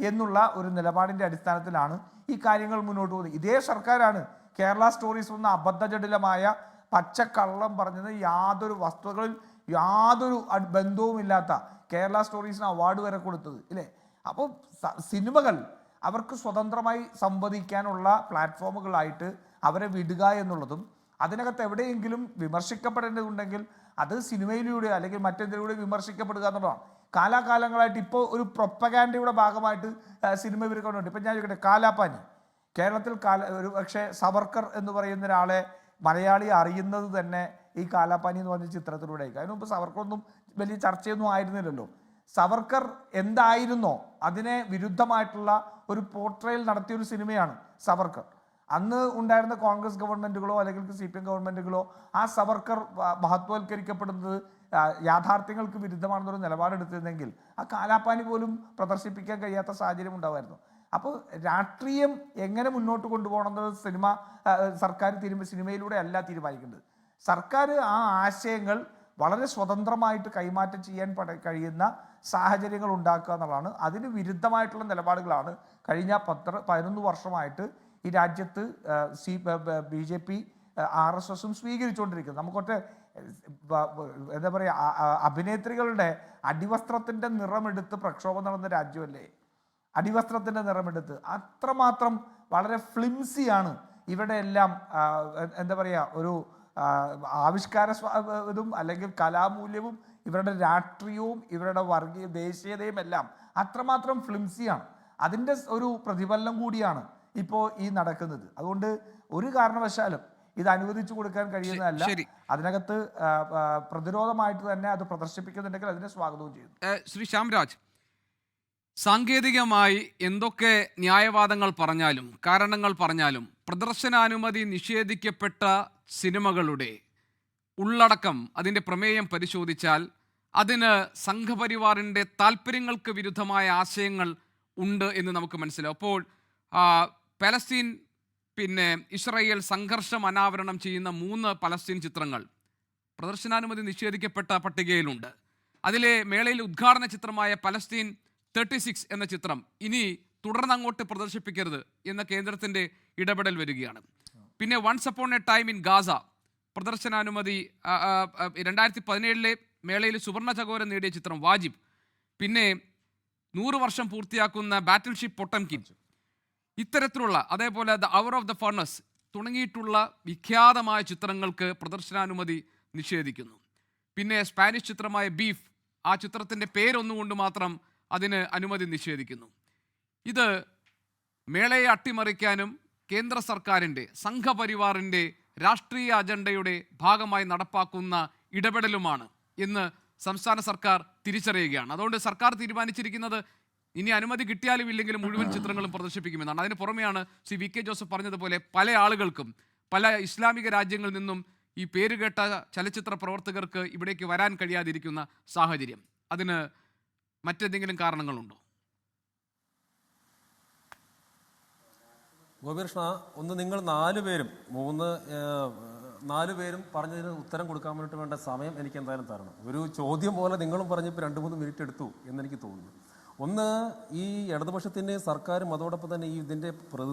എന്നുള്ള ഒരു നിലപാടിൻ്റെ അടിസ്ഥാനത്തിലാണ് ഈ കാര്യങ്ങൾ മുന്നോട്ട് പോകുന്നത്. ഇതേ സർക്കാരാണ് കേരള സ്റ്റോറീസ് എന്ന അബദ്ധജടിലമായ പച്ചക്കള്ളം പറഞ്ഞത്. യാതൊരു വസ്തുതകളിൽ യാതൊരു ബന്ധവുമില്ലാത്ത കേരള സ്റ്റോറീസിന് അവാർഡ് വരെ കൊടുത്തത് ഇല്ലേ? അപ്പോൾ സിനിമകൾ അവർക്ക് സ്വതന്ത്രമായി സംവദിക്കാനുള്ള പ്ലാറ്റ്ഫോമുകളായിട്ട് അവരെ വിടുക എന്നുള്ളതും, അതിനകത്ത് എവിടെയെങ്കിലും വിമർശിക്കപ്പെടേണ്ടതുണ്ടെങ്കിൽ അത് സിനിമയിലൂടെ അല്ലെങ്കിൽ മറ്റെന്തിലൂടെ വിമർശിക്കപ്പെടുക എന്നുള്ളതാണ്. കാലാകാലങ്ങളായിട്ട് ഇപ്പോൾ ഒരു പ്രൊപ്പഗാൻഡയുടെ ഭാഗമായിട്ട് സിനിമ ഇവർക്കുണ്ട്. ഇപ്പം ഞാൻ ചോദിക്കട്ടെ, കാലാപാനി കേരളത്തിൽ ഒരു പക്ഷേ സവർക്കർ എന്ന് പറയുന്ന ഒരാളെ മലയാളി അറിയുന്നത് തന്നെ ഈ കാലാപാനി എന്ന് പറഞ്ഞ ചിത്രത്തിലൂടെ. അതിന് മുമ്പ് സവർക്കറൊന്നും വലിയ ചർച്ചയൊന്നും ആയിരുന്നില്ലല്ലോ. സവർക്കർ എന്തായിരുന്നോ അതിനെ വിരുദ്ധമായിട്ടുള്ള ഒരു പോർട്രയൽ നടത്തിയൊരു സിനിമയാണ് സവർക്കർ. അന്ന് ഉണ്ടായിരുന്ന കോൺഗ്രസ് ഗവൺമെൻറ്റുകളോ അല്ലെങ്കിൽ CPM ഗവൺമെൻറ്റുകളോ ആ സവർക്കർ മഹത്വവൽക്കരിക്കപ്പെടുന്നത് യാഥാർത്ഥ്യങ്ങൾക്ക് വിരുദ്ധമാണെന്നൊരു നിലപാടെടുത്തിരുന്നെങ്കിൽ ആ കാലാപാനി പോലും പ്രദർശിപ്പിക്കാൻ കഴിയാത്ത സാഹചര്യം ഉണ്ടാകുമായിരുന്നു. അപ്പോൾ രാഷ്ട്രീയം എങ്ങനെ മുന്നോട്ട് കൊണ്ടുപോകണമെന്നത് സർക്കാർ സിനിമയിലൂടെ അല്ല തീരുമാനിക്കേണ്ടത്. സർക്കാർ ആ ആശയങ്ങൾ വളരെ സ്വതന്ത്രമായിട്ട് കൈമാറ്റം ചെയ്യാൻ കഴിയുന്ന സാഹചര്യങ്ങൾ ഉണ്ടാക്കുക എന്നുള്ളതാണ്. അതിന് വിരുദ്ധമായിട്ടുള്ള നിലപാടുകളാണ് കഴിഞ്ഞ 11 വർഷമായിട്ട് ഈ രാജ്യത്ത് BJP RSSും സ്വീകരിച്ചുകൊണ്ടിരിക്കുന്നത്. നമുക്കൊക്കെ എന്താ പറയുക, അഭിനേത്രികളുടെ അടിവസ്ത്രത്തിൻ്റെ നിറമെടുത്ത് പ്രക്ഷോഭം നടന്ന രാജ്യമല്ലേ. അടിവസ്ത്രത്തിൻ്റെ നിറമെടുത്ത് അത്രമാത്രം വളരെ ഫ്ലിംസിയാണ് ഇവരുടെ എല്ലാം എന്താ പറയുക, ഒരു ആവിഷ്കാര ഇതും അല്ലെങ്കിൽ കലാമൂല്യവും ഇവരുടെ രാഷ്ട്രീയവും ഇവരുടെ ദേശീയതയും എല്ലാം അത്രമാത്രം ഫ്ലിംസിയാണ്. അതിൻ്റെ ഒരു പ്രതിഫലനം കൂടിയാണ് ഇപ്പോൾ ഈ നടക്കുന്നത്. അതുകൊണ്ട് ഒരു കാരണവശാലും ഇത് അനുവദിച്ചു കൊടുക്കാൻ കഴിയുന്നതല്ല. അതിനകത്ത് പ്രതിരോധമായിട്ട് തന്നെ അത് പ്രദർശിപ്പിക്കുന്നുണ്ടെങ്കിൽ അതിനെ സ്വാഗതവും ചെയ്യുന്നു. ശ്രീ ശ്യാംരാജ്, സാങ്കേതികമായി എന്തൊക്കെ ന്യായവാദങ്ങൾ പറഞ്ഞാലും കാരണങ്ങൾ പറഞ്ഞാലും പ്രദർശനാനുമതി നിഷേധിക്കപ്പെട്ട സിനിമകളുടെ ഉള്ളടക്കം, അതിൻ്റെ പ്രമേയം പരിശോധിച്ചാൽ അതിന് സംഘപരിവാറിൻ്റെ താല്പര്യങ്ങൾക്ക് വിരുദ്ധമായ ആശയങ്ങൾ ഉണ്ട് എന്ന് നമുക്ക് മനസ്സിലാവും. അപ്പോൾ പലസ്തീൻ ഇസ്രായേൽ സംഘർഷം അനാവരണം ചെയ്യുന്ന 3 പലസ്തീൻ ചിത്രങ്ങൾ പ്രദർശനാനുമതി നിഷേധിക്കപ്പെട്ട പട്ടികയിലുണ്ട്. അതിലെ മേളയിൽ ഉദ്ഘാടന ചിത്രമായ പലസ്തീൻ 36 എന്ന ചിത്രം ഇനി തുടർന്നങ്ങോട്ട് പ്രദർശിപ്പിക്കരുത് എന്ന കേന്ദ്രത്തിൻ്റെ ഇടപെടൽ വരികയാണ്. പിന്നെ once upon a time in Gaza പ്രദർശനാനുമതി 2017 മേളയിൽ സുവർണ ചകോരം നേടിയ ചിത്രം വാജിബ്. പിന്നെ 100 വർഷം പൂർത്തിയാക്കുന്ന ബാറ്റിൽഷിപ്പ് പൊട്ടംകിൻ, ഇത്തരത്തിലുള്ള അതേപോലെ the hour of the furnace തുടങ്ങിയിട്ടുള്ള വിഖ്യാതമായ ചിത്രങ്ങൾക്ക് പ്രദർശനാനുമതി നിഷേധിക്കുന്നു. പിന്നെ സ്പാനിഷ് ചിത്രമായ ബീഫ്, ആ ചിത്രത്തിൻ്റെ പേരൊന്നുകൊണ്ട് മാത്രം അതിന് അനുമതി നിഷേധിക്കുന്നു. ഇത് മേളയെ അട്ടിമറിക്കാനും കേന്ദ്ര സർക്കാരിൻ്റെ സംഘപരിവാറിൻ്റെ രാഷ്ട്രീയ അജണ്ടയുടെ ഭാഗമായി നടപ്പാക്കുന്ന ഇടപെടലുമാണ് എന്ന് സംസ്ഥാന സർക്കാർ തിരിച്ചറിയുകയാണ്. അതുകൊണ്ട് സർക്കാർ തീരുമാനിച്ചിരിക്കുന്നത് ഇനി അനുമതി കിട്ടിയാലും ഇല്ലെങ്കിലും മുഴുവൻ ചിത്രങ്ങളും പ്രദർശിപ്പിക്കുമെന്നാണ്. അതിന് പുറമെയാണ് ശ്രീ VK ജോസഫ് പറഞ്ഞതുപോലെ പല ആളുകൾക്കും പല ഇസ്ലാമിക രാജ്യങ്ങളിൽ നിന്നും ഈ പേരുകേട്ട ചലച്ചിത്ര പ്രവർത്തകർക്ക് ഇവിടേക്ക് വരാൻ കഴിയാതിരിക്കുന്ന സാഹചര്യം. അതിന് മറ്റെന്തെങ്കിലും കാരണങ്ങളുണ്ടോ? ഗോപികൃഷ്ണ, ഒന്ന് നിങ്ങൾ 4 പേരും പറഞ്ഞതിന് ഉത്തരം കൊടുക്കാൻ വേണ്ടിയിട്ട് വേണ്ട സമയം എനിക്ക് എന്തായാലും തരണം. ഒരു ചോദ്യം പോലെ നിങ്ങളും പറഞ്ഞപ്പോൾ 2-3 മിനിറ്റ് എടുത്തു എന്നെനിക്ക് തോന്നുന്നു. ഒന്ന്, ഈ ഇടതുപക്ഷത്തിൻ്റെ സർക്കാരും അതോടൊപ്പം തന്നെ ഈ ഇതിൻ്റെ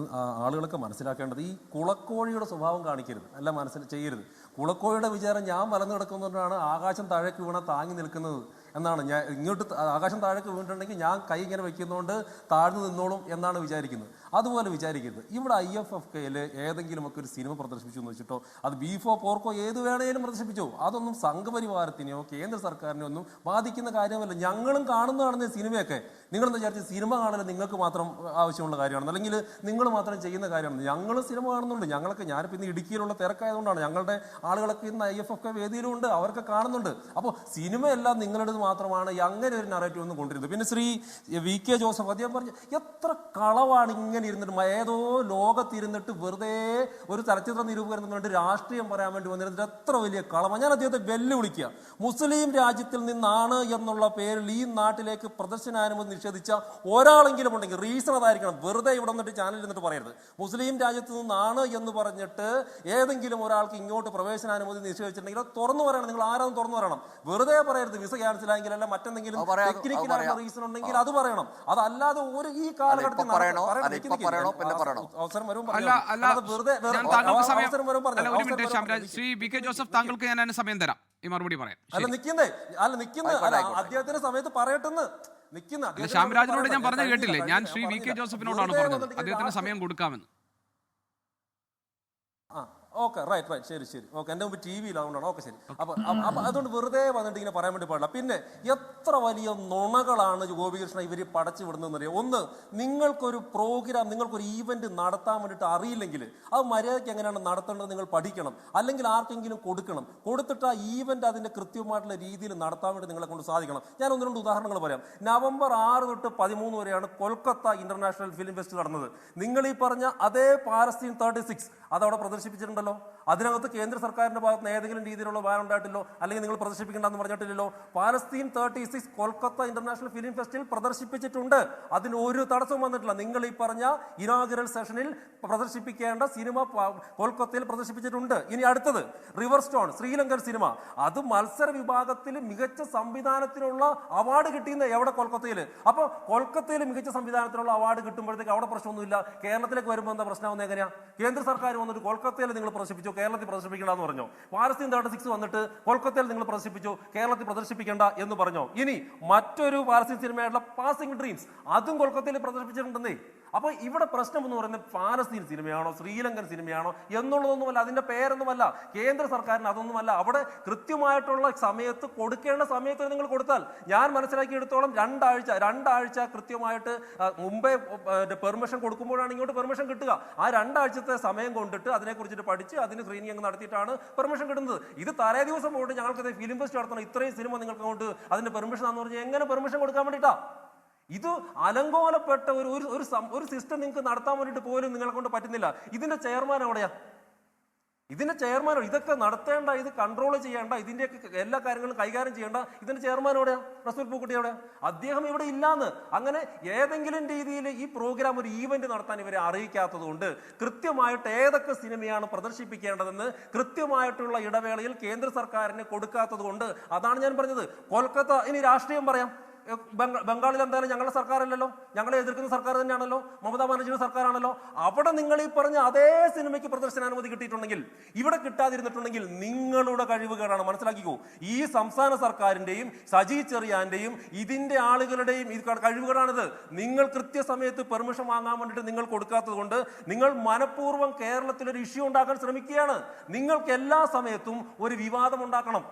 ആളുകളൊക്കെ മനസ്സിലാക്കേണ്ടത് ഈ കുളക്കോഴിയുടെ സ്വഭാവം കാണിക്കരുത്, അല്ല ചെയ്യരുത്. കുളക്കോഴിയുടെ വിചാരം ഞാൻ മലന്ന് കിടക്കുന്നതുകൊണ്ടാണ് ആകാശം താഴേക്ക് വീണ താങ്ങി നിൽക്കുന്നത് എന്നാണ്. ഞാൻ ഇങ്ങോട്ട് ആകാശം താഴേക്ക് വീണിട്ടുണ്ടെങ്കിൽ ഞാൻ കൈ ഇങ്ങനെ വയ്ക്കുന്നതുകൊണ്ട് താഴ്ന്നു നിന്നോളും എന്നാണ് വിചാരിക്കുന്നത്. അതുപോലെ വിചാരിക്കരുത്. ഇവിടെ IFFKയിൽ ഏതെങ്കിലുമൊക്കെ ഒരു സിനിമ പ്രദർശിപ്പിച്ചു എന്ന് വെച്ചിട്ടോ അത് ബീഫോ പോർക്കോ ഏത് വേണേലും പ്രദർശിപ്പിച്ചോ, അതൊന്നും സംഘപരിവാരത്തിനെയോ കേന്ദ്ര സർക്കാരിനെയോ ഒന്നും ബാധിക്കുന്ന കാര്യമല്ല. ഞങ്ങളും കാണുന്നതാണെന്ന് സിനിമയൊക്കെ. നിങ്ങളെന്ന് വിചാരിച്ച് സിനിമ കാണൽ നിങ്ങൾക്ക് മാത്രം ആവശ്യമുള്ള കാര്യമാണ്, അല്ലെങ്കിൽ നിങ്ങൾ മാത്രം ചെയ്യുന്ന കാര്യമാണ്. ഞങ്ങൾ സിനിമ കാണുന്നുണ്ട്. ഞാനിപ്പോൾ ഇന്ന് ഇടുക്കിയിലുള്ള തിരക്കായതുകൊണ്ടാണ്. ഞങ്ങളുടെ ആളുകളൊക്കെ ഇന്ന് IFFK വേദിയിലും ഉണ്ട്, അവർക്ക് കാണുന്നുണ്ട്. അപ്പോൾ സിനിമയെല്ലാം നിങ്ങളുടേത് മാത്രമാണ്, അങ്ങനെ ഒരു നറേറ്റീവ് ഒന്നും കൊണ്ടിരുന്നത്. പിന്നെ ശ്രീ VK ജോസഫ് അദ്ദേഹം പറഞ്ഞു, എത്ര കളവാണ് ഇങ്ങനെ ഇരുന്നിട്ട് ഏതോ ലോകത്തിരുന്നിട്ട് വെറുതെ ഒരു ചലച്ചിത്ര നിരൂപകൻ എന്ന് പറഞ്ഞിട്ട് രാഷ്ട്രീയം പറയാൻ വേണ്ടി വന്നിരുന്നിട്ട് എത്ര വലിയ കളവാണ്. ഞാൻ അദ്ദേഹത്തെ വെല്ലുവിളിക്കുക. മുസ്ലിം രാജ്യത്തിൽ നിന്നാണ് എന്നുള്ള പേരിൽ ഈ നാട്ടിലേക്ക് പ്രദർശനാനുമതി നിഷേധിച്ച ഒരാളെങ്കിലും ഉണ്ടെങ്കിൽ റീസൺ അതായിരിക്കണം. വെറുതെ ഇവിടെ വന്നിട്ട് ചാനലിൽ നിന്നിട്ട് പറയരുത്. മുസ്ലിം രാജ്യത്ത് നിന്നാണ് എന്ന് പറഞ്ഞിട്ട് ഏതെങ്കിലും ഒരാൾക്ക് ഇങ്ങോട്ട് പ്രവേശനാനുമതി നിഷേധിച്ചിട്ടുണ്ടെങ്കിൽ തുറന്നു പറയണം. നിങ്ങൾ ആരാന്ന് തുറന്നു പറയണം. വെറുതെ പറയരുത്. വിസ ക്യാൻസൽ ആയെങ്കിൽ അല്ല മറ്റെന്തെങ്കിലും ടെക്നിക്കലായിട്ടുള്ള റീസൺ ഉണ്ടെങ്കിൽ അത് പറയണം. അതല്ലാതെ ഒരു ഈ കാലഘട്ടത്തിൽ അവസരം വരും. ശ്രീ VK ജോസഫ്, താങ്കൾക്ക് ഞാൻ സമയം തരാം ഈ മറുപടി പറയാൻ. അദ്ദേഹത്തിന്റെ സമയത്ത് പറയട്ടെന്ന് ശ്യാംരാജിനോട് ഞാൻ പറഞ്ഞു കേട്ടില്ലേ? ഞാൻ ശ്രീ VK ജോസഫിനോടാണ് പറഞ്ഞത് അദ്ദേഹത്തിന് സമയം കൊടുക്കാമെന്ന്. ഓക്കെ, റൈറ്റ്, ശരി, ഓക്കെ. എൻ്റെ മുമ്പ് TV അതുകൊണ്ടാണ്. ഓക്കെ, ശരി. അപ്പോൾ അതുകൊണ്ട് വെറുതെ വന്നിട്ട് ഇങ്ങനെ പറയാൻ വേണ്ടി പാടില്ല. പിന്നെ എത്ര വലിയ നുണകളാണ് ഗോപികൃഷ്ണ ഇവർ പടച്ചു വിടുന്നതെന്നറിയാം. ഒന്ന്, നിങ്ങൾക്കൊരു പ്രോഗ്രാം, നിങ്ങൾക്കൊരു ഈവൻറ്റ് നടത്താൻ വേണ്ടിയിട്ട് അറിയില്ലെങ്കിൽ അത് മര്യാദയ്ക്ക് എങ്ങനെയാണ് നടത്തേണ്ടത് നിങ്ങൾ പഠിക്കണം. അല്ലെങ്കിൽ ആർക്കെങ്കിലും കൊടുത്തിട്ട് ആ ഈവൻറ്റ് അതിൻ്റെ കൃത്യമായിട്ടുള്ള രീതിയിൽ നടത്താൻ വേണ്ടി നിങ്ങളെ കൊണ്ട് സാധിക്കണം. ഞാൻ 1-2 ഉദാഹരണങ്ങൾ പറയാം. നവംബർ 6 തൊട്ട് 13 വരെയാണ് കൊൽക്കത്ത ഇന്റർനാഷണൽ ഫിലിം ഫെസ്റ്റിവൽ നടന്നത്. നിങ്ങൾ ഈ പറഞ്ഞ അതേ പാലസ്തീൻ 36 അതവിടെ പ്രദർശിപ്പിച്ചിട്ടുണ്ട്. പ്രദർശിപ്പിച്ചിട്ടുണ്ടല്ലോ. അതിനകത്ത് കേന്ദ്ര സർക്കാരിന്റെ ഭാഗത്ത് നിന്ന് ഏതെങ്കിലും രീതിയിലുള്ള ബാൻ ഉണ്ടായിട്ടില്ലോ, അല്ലെങ്കിൽ നിങ്ങൾ പ്രദർശിപ്പിക്കേണ്ടെന്ന് പറഞ്ഞിട്ടില്ലല്ലോ. Palestine 36 Kolkata international film festival പ്രദർശിപ്പിച്ചിട്ടുണ്ട്. അതിന് ഒരു തടസ്സവും വന്നിട്ടില്ല. നിങ്ങൾ ഈ പറഞ്ഞ ഇനാഗുറൽ സെഷനിൽ പ്രദർശിപ്പിക്കേണ്ട സിനിമ കൊൽക്കത്തയിൽ പ്രദർശിപ്പിച്ചിട്ടുണ്ട്. ഇനി അടുത്തത് റിവർ സ്റ്റോൺ, ശ്രീലങ്കൻ സിനിമ. അത് മത്സര വിഭാഗത്തിൽ മികച്ച സംവിധാനത്തിനുള്ള അവാർഡ് കിട്ടിയെന്ന് എവിടെ? കൊൽക്കത്തയിൽ. അപ്പോൾ കൊൽക്കത്തയിൽ മികച്ച സംവിധാനത്തിനുള്ള അവാർഡ് കിട്ടുമ്പോഴത്തേക്ക് അവിടെ പ്രശ്നമൊന്നുമില്ല. കേരളത്തിലേക്ക് വരുമ്പോൾ എന്താ പ്രശ്നമാവുന്നത്? എങ്ങനെയാ? കേന്ദ്ര സർക്കാർ വന്നിട്ട് കൊൽക്കത്തയിൽ നിങ്ങൾ പ്രദർശിപ്പിച്ചു, കേരളത്തിൽ പ്രദർശിപ്പിക്കണ്ടെന്ന് പറഞ്ഞു. പാലസ്തീൻ 36 വന്നിട്ട് കൊൽക്കത്തയിൽ നിങ്ങൾ പ്രദർശിപ്പിച്ചു, കേരളത്തിൽ പ്രദർശിപ്പിക്കേണ്ട എന്ന് പറഞ്ഞു. ഇനി മറ്റൊരു പാലസ്തീൻ സിനിമയായിട്ടുള്ള പാസിംഗ് ഡ്രീംസ്, അതും കൊൽക്കത്തയിൽ പ്രദർശിപ്പിച്ചിട്ടുണ്ടെന്നേ. അപ്പോൾ ഇവിടെ പ്രശ്നം എന്ന് പറയുന്നത് പാലസ്തീൻ സിനിമയാണോ ശ്രീലങ്കൻ സിനിമയാണോ എന്നുള്ളതൊന്നുമല്ല, അതിന്റെ പേരൊന്നുമല്ല, കേന്ദ്ര സർക്കാരിന് അതൊന്നുമല്ല. അവിടെ കൃത്യമായിട്ടുള്ള സമയത്ത് കൊടുക്കേണ്ട സമയത്ത് നിങ്ങൾ കൊടുത്താൽ, ഞാൻ മനസ്സിലാക്കിയെടുത്തോളം രണ്ടാഴ്ച കൃത്യമായിട്ട് മുമ്പേ പെർമിഷൻ കൊടുക്കുമ്പോഴാണ് ഇങ്ങോട്ട് പെർമിഷൻ കിട്ടുക. ആ 2 ആഴ്ചത്തെ സമയം കൊണ്ടിട്ട് അതിനെക്കുറിച്ചിട്ട് പഠിച്ച് അതിന് സ്ക്രീനിങ് നടത്തിയിട്ടാണ് പെർമിഷൻ കിട്ടുന്നത്. ഇത് തലേ ദിവസം പോയിട്ട് ഞങ്ങൾക്ക് ഫിലിം ഫെസ്റ്റ് നടത്തണം, ഇത്രയും സിനിമ നിങ്ങൾക്ക് അങ്ങോട്ട് അതിന്റെ പെർമിഷൻ ആണെന്ന് പറഞ്ഞാൽ എങ്ങനെ പെർമിഷൻ കൊടുക്കാൻ വേണ്ടിയിട്ടാ? ഇത് അലങ്കോലപ്പെട്ട ഒരു സിസ്റ്റം നിങ്ങൾക്ക് നടത്താൻ വേണ്ടിയിട്ട് പോലും നിങ്ങളെ കൊണ്ട് പറ്റുന്നില്ല. ഇതിന്റെ ചെയർമാൻ എവിടെയാ? ഇതിന്റെ ചെയർമാനോ? ഇതൊക്കെ നടത്തേണ്ട, ഇത് കൺട്രോൾ ചെയ്യേണ്ട, ഇതിന്റെയൊക്കെ എല്ലാ കാര്യങ്ങളും കൈകാര്യം ചെയ്യേണ്ട ഇതിന്റെ ചെയർമാൻ എവിടെയാ? റസൂൽ പൂക്കുട്ടി എവിടെയാ? അദ്ദേഹം ഇവിടെ ഇല്ലാന്ന്. അങ്ങനെ ഏതെങ്കിലും രീതിയിൽ ഈ പ്രോഗ്രാം ഒരു ഈവന്റ് നടത്താൻ ഇവരെ അറിയിക്കാത്തത് കൊണ്ട്, കൃത്യമായിട്ട് ഏതൊക്കെ സിനിമയാണ് പ്രദർശിപ്പിക്കേണ്ടതെന്ന് കൃത്യമായിട്ടുള്ള ഇടവേളയിൽ കേന്ദ്ര സർക്കാരിന് കൊടുക്കാത്തത് കൊണ്ട്, അതാണ് ഞാൻ പറഞ്ഞത്. കൊൽക്കത്ത, ഇനി രാഷ്ട്രീയം പറയാം, ബംഗാളിൽ എന്തായാലും ഞങ്ങളുടെ സർക്കാരല്ലല്ലോ, ഞങ്ങളെ എതിർക്കുന്ന സർക്കാർ തന്നെയാണല്ലോ, മമതാ ബാനർജിയുടെ സർക്കാരാണല്ലോ. അവിടെ നിങ്ങൾ ഈ പറഞ്ഞ അതേ സിനിമയ്ക്ക് പ്രദർശനാനുമതി കിട്ടിയിട്ടുണ്ടെങ്കിൽ, ഇവിടെ കിട്ടാതിരുന്നിട്ടുണ്ടെങ്കിൽ നിങ്ങളുടെ കഴിവുകേടാണ്. മനസ്സിലാക്കിക്കോ. ഈ സംസ്ഥാന സർക്കാരിന്റെയും സജി ചെറിയാന്റെയും ഇതിന്റെ ആളുകളുടെയും കഴിവുകേടാണിത്. നിങ്ങൾ കൃത്യസമയത്ത് പെർമിഷൻ വാങ്ങാൻ വേണ്ടിയിട്ട് നിങ്ങൾ കൊടുക്കാത്തത് കൊണ്ട് നിങ്ങൾ മനഃപൂർവ്വം കേരളത്തിലൊരു ഇഷ്യൂ ഉണ്ടാക്കാൻ ശ്രമിക്കുകയാണ്. നിങ്ങൾക്ക് എല്ലാ സമയത്തും ഒരു വിവാദം ഉണ്ടാക്കണം,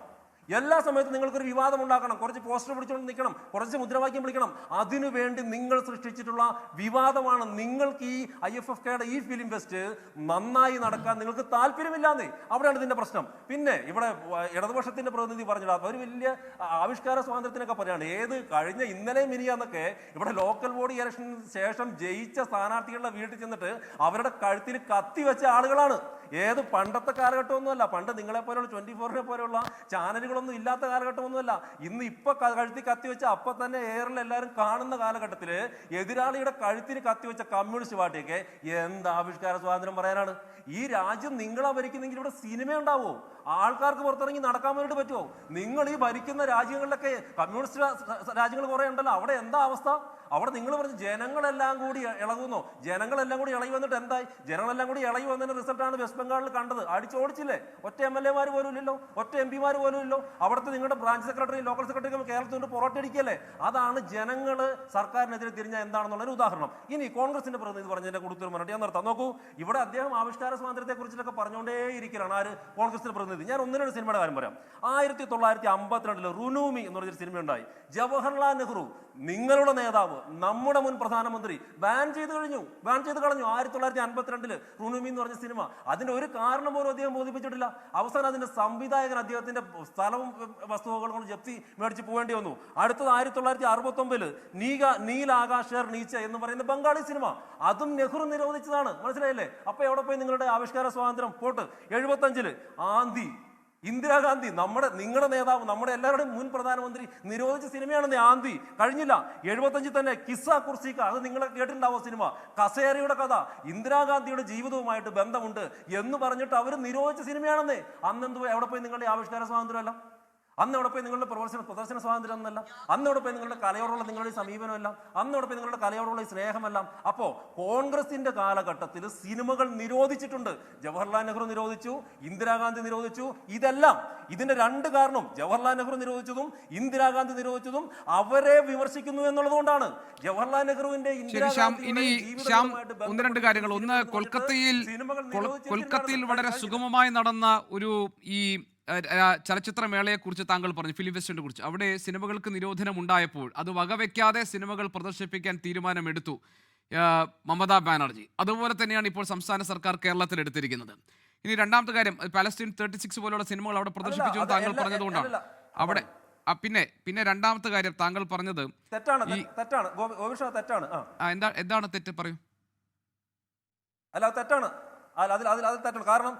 എല്ലാ സമയത്തും നിങ്ങൾക്കൊരു വിവാദം ഉണ്ടാക്കണം, കുറച്ച് പോസ്റ്റർ പിടിച്ചുകൊണ്ട് നിൽക്കണം, കുറച്ച് മുദ്രാവാക്യം വിളിക്കണം. അതിനുവേണ്ടി നിങ്ങൾ സൃഷ്ടിച്ചിട്ടുള്ള വിവാദമാണ്. നിങ്ങൾക്ക് ഈ IFFKയുടെ ഈ ഫിലിം ഫെസ്റ്റ് നന്നായി നടക്കാൻ നിങ്ങൾക്ക് താല്പര്യമില്ലാന്നേ, അവിടെയാണ് ഇതിന്റെ പ്രശ്നം. പിന്നെ ഇവിടെ ഇടതുപക്ഷത്തിന്റെ പ്രതിനിധി പറഞ്ഞില്ല, അവർ വലിയ ആവിഷ്കാര സ്വാതന്ത്ര്യത്തിനൊക്കെ പറയാണ്. കഴിഞ്ഞ ഇന്നലെ മിനിയാന്നൊക്കെ ഇവിടെ ലോക്കൽ ബോഡി ഇലക്ഷന് ശേഷം ജയിച്ച സ്ഥാനാർത്ഥികളുടെ വീട്ടിൽ ചെന്നിട്ട് അവരുടെ കഴുത്തിൽ കത്തി വെച്ച ആളുകളാണ്. പണ്ടത്തെ കാലഘട്ടമൊന്നുമല്ല, പണ്ട് നിങ്ങളെ പോലെയുള്ള 24നെ പോലെയുള്ള ചാനലുകളൊന്നും ഇല്ലാത്ത കാലഘട്ടമൊന്നുമല്ല. ഇപ്പൊ കഴുത്തിൽ കത്തിവെച്ച അപ്പൊ തന്നെ എയറിൽ എല്ലാവരും കാണുന്ന കാലഘട്ടത്തില് എതിരാളിയുടെ കഴുത്തിന് കത്തിവെച്ച കമ്മ്യൂണിസ്റ്റ് പാർട്ടിയൊക്കെ എന്ത് ആവിഷ്കാര സ്വാതന്ത്ര്യം പറയാനാണ്? ഈ രാജ്യം നിങ്ങളാ ഭരിക്കുന്നെങ്കിൽ ഇവിടെ സിനിമ ഉണ്ടാവോ? ആൾക്കാർക്ക് പുറത്തിറങ്ങി നടക്കാൻ വേണ്ടിയിട്ട് പറ്റുമോ? നിങ്ങൾ ഈ ഭരിക്കുന്ന രാജ്യങ്ങളിലൊക്കെ കമ്മ്യൂണിസ്റ്റ് രാജ്യങ്ങൾ കുറെ ഉണ്ടല്ലോ, അവിടെ എന്താ അവസ്ഥ? അവിടെ നിങ്ങൾ പറഞ്ഞ് ജനങ്ങളെല്ലാം കൂടി ഇളകുന്നോ? ജനങ്ങളെല്ലാം കൂടി ഇളകി വന്നിട്ട് എന്തായി? ജനങ്ങളെല്ലാം കൂടി ഇളകി വന്നതിന്റെ റിസൾട്ടാണ് വെസ്റ്റ് ബംഗാളിൽ കണ്ടത്. അടിച്ചോടിച്ചില്ലേ? ഒറ്റ MLA പോലും ഇല്ലല്ലോ, ഒറ്റ MP പോലും ഇല്ലോ. അവിടുത്തെ നിങ്ങളുടെ ബ്രാഞ്ച് സെക്രട്ടറി, ലോക്കൽ സെക്രട്ടറി കേരളത്തിൽ കൊണ്ട് പൊറോട്ടടിക്കല്ലേ? അതാണ് ജനങ്ങൾ സർക്കാരിനെതിരെ തിരിഞ്ഞാൽ എന്താണെന്നുള്ളൊരു ഉദാഹരണം. ഇനി കോൺഗ്രസിന്റെ പ്രതിനിധി പറഞ്ഞതിന്റെ കൊടുത്തൊരു മറുപടി ഞാൻ നിർത്താം. നോക്കൂ, ഇവിടെ അദ്ദേഹം ആവിഷ്കാര സ്വാതന്ത്ര്യത്തെ കുറിച്ചിട്ടൊക്കെ പറഞ്ഞുകൊണ്ടേ ഇരിക്കുകയാണ്. ആര്? കോൺഗ്രസിന്റെ പ്രതിനിധി. ഞാൻ 1-2 സിനിമയുടെ കാര്യം പറയാം. 1952 റുനൂമി എന്ന് പറഞ്ഞൊരു സിനിമ ഉണ്ടായി. ജവഹർലാൽ നെഹ്റു, നിങ്ങളുടെ നേതാവ്, നമ്മുടെ മുൻ പ്രധാനമന്ത്രി ബാൻ ചെയ്ത് കളഞ്ഞു. 1952 റുനൂമി എന്ന് പറഞ്ഞ സിനിമ. അതിന്റെ ഒരു കാരണം പോലും അദ്ദേഹം ബോധിപ്പിച്ചിട്ടില്ല. അവസാനം അതിന്റെ സംവിധായകൻ അദ്ദേഹത്തിന്റെ സ്ഥലവും വസ്തുവകൾ കൊണ്ട് ജപ്തി മേടിച്ച് പോകേണ്ടി വന്നു. അടുത്തത് 1969 നീലാകാശർ നീച്ച എന്ന് പറയുന്ന ബംഗാളി സിനിമ. അതും നെഹ്റു നിരോധിച്ചതാണ്. മനസ്സിലായില്ലേ? അപ്പൊ എവിടെ പോയി നിങ്ങളുടെ ആവിഷ്കാര സ്വാതന്ത്ര്യം? പോട്ട്. 75 ആന്തി, ഇന്ദിരാഗാന്ധി, നിങ്ങളുടെ നേതാവ്, നമ്മുടെ എല്ലാവരുടെയും മുൻ പ്രധാനമന്ത്രി നിരോധിച്ച സിനിമയാണെന്ന് ആന്തി. കഴിഞ്ഞില്ല. 75 തന്നെ കിസ്സ കുർസിക്ക, അത് നിങ്ങളെ കേട്ടിട്ടുണ്ടാവോ സിനിമ? കസേരയുടെ കഥ, ഇന്ദിരാഗാന്ധിയുടെ ജീവിതവുമായിട്ട് ബന്ധമുണ്ട് എന്ന് പറഞ്ഞിട്ട് അവർ നിരോധിച്ച സിനിമയാണെന്നേ. അന്നെന്ത് എവിടെ പോയി നിങ്ങളുടെ ആവിഷ്കാര സ്വാതന്ത്ര്യമല്ല? അന്ന് എവിടെ പോയി നിങ്ങളുടെ പ്രദർശന സ്വാതന്ത്ര്യം എന്നല്ല? അന്ന് എവിടെ പോയി നിങ്ങളുടെ കലയോടുള്ള നിങ്ങളുടെ സമീപനമെല്ലാം? അന്ന് എവിടെ പോയി നിങ്ങളുടെ കലയോടുള്ള സ്നേഹമെല്ലാം? അപ്പോ കോൺഗ്രസിന്റെ കാലഘട്ടത്തിൽ സിനിമകൾ നിരോധിച്ചിട്ടുണ്ട്. ജവഹർലാൽ നെഹ്റു നിരോധിച്ചു, ഇന്ദിരാഗാന്ധി നിരോധിച്ചു. ഇതിന്റെ 2 കാരണം, ജവഹർലാൽ നെഹ്റു നിരോധിച്ചതും ഇന്ദിരാഗാന്ധി നിരോധിച്ചതും അവരെ വിമർശിക്കുന്നു എന്നുള്ളത് കൊണ്ടാണ്. ജവഹർലാൽ നെഹ്റുവിന്റെ ഒന്ന് രണ്ട് കാര്യങ്ങൾ. ഒന്ന്, കൊൽക്കത്തയിൽ വളരെ സുഗമമായി നടന്ന ഒരു ഈ ചലച്ചിത്രമേളയെക്കുറിച്ച് താങ്കൾ പറഞ്ഞു, ഫിലിം ഫെസ്റ്റിനെ കുറിച്ച്. അവിടെ സിനിമകൾക്ക് നിരോധനം ഉണ്ടായപ്പോൾ അത് വകവെക്കാതെ സിനിമകൾ പ്രദർശിപ്പിക്കാൻ തീരുമാനമെടുത്തു മമതാ ബാനർജി. അതുപോലെ തന്നെയാണ് ഇപ്പോൾ സംസ്ഥാന സർക്കാർ കേരളത്തിൽ എടുത്തിരിക്കുന്നത്. ഇനി രണ്ടാമത്തെ കാര്യം, പാലസ്തീൻ 36 പോലുള്ള സിനിമകൾ അവിടെ പ്രദർശിപ്പിച്ചു താങ്കൾ പറഞ്ഞതുകൊണ്ടാണ് അവിടെ. പിന്നെ രണ്ടാമത്തെ കാര്യം താങ്കൾ പറഞ്ഞത് തെറ്റാണ്. എന്താണ് തെറ്റ്? പറയൂ. അല്ല, തെറ്റാണ്. അതിൽ തെറ്റുള്ളൂ. കാരണം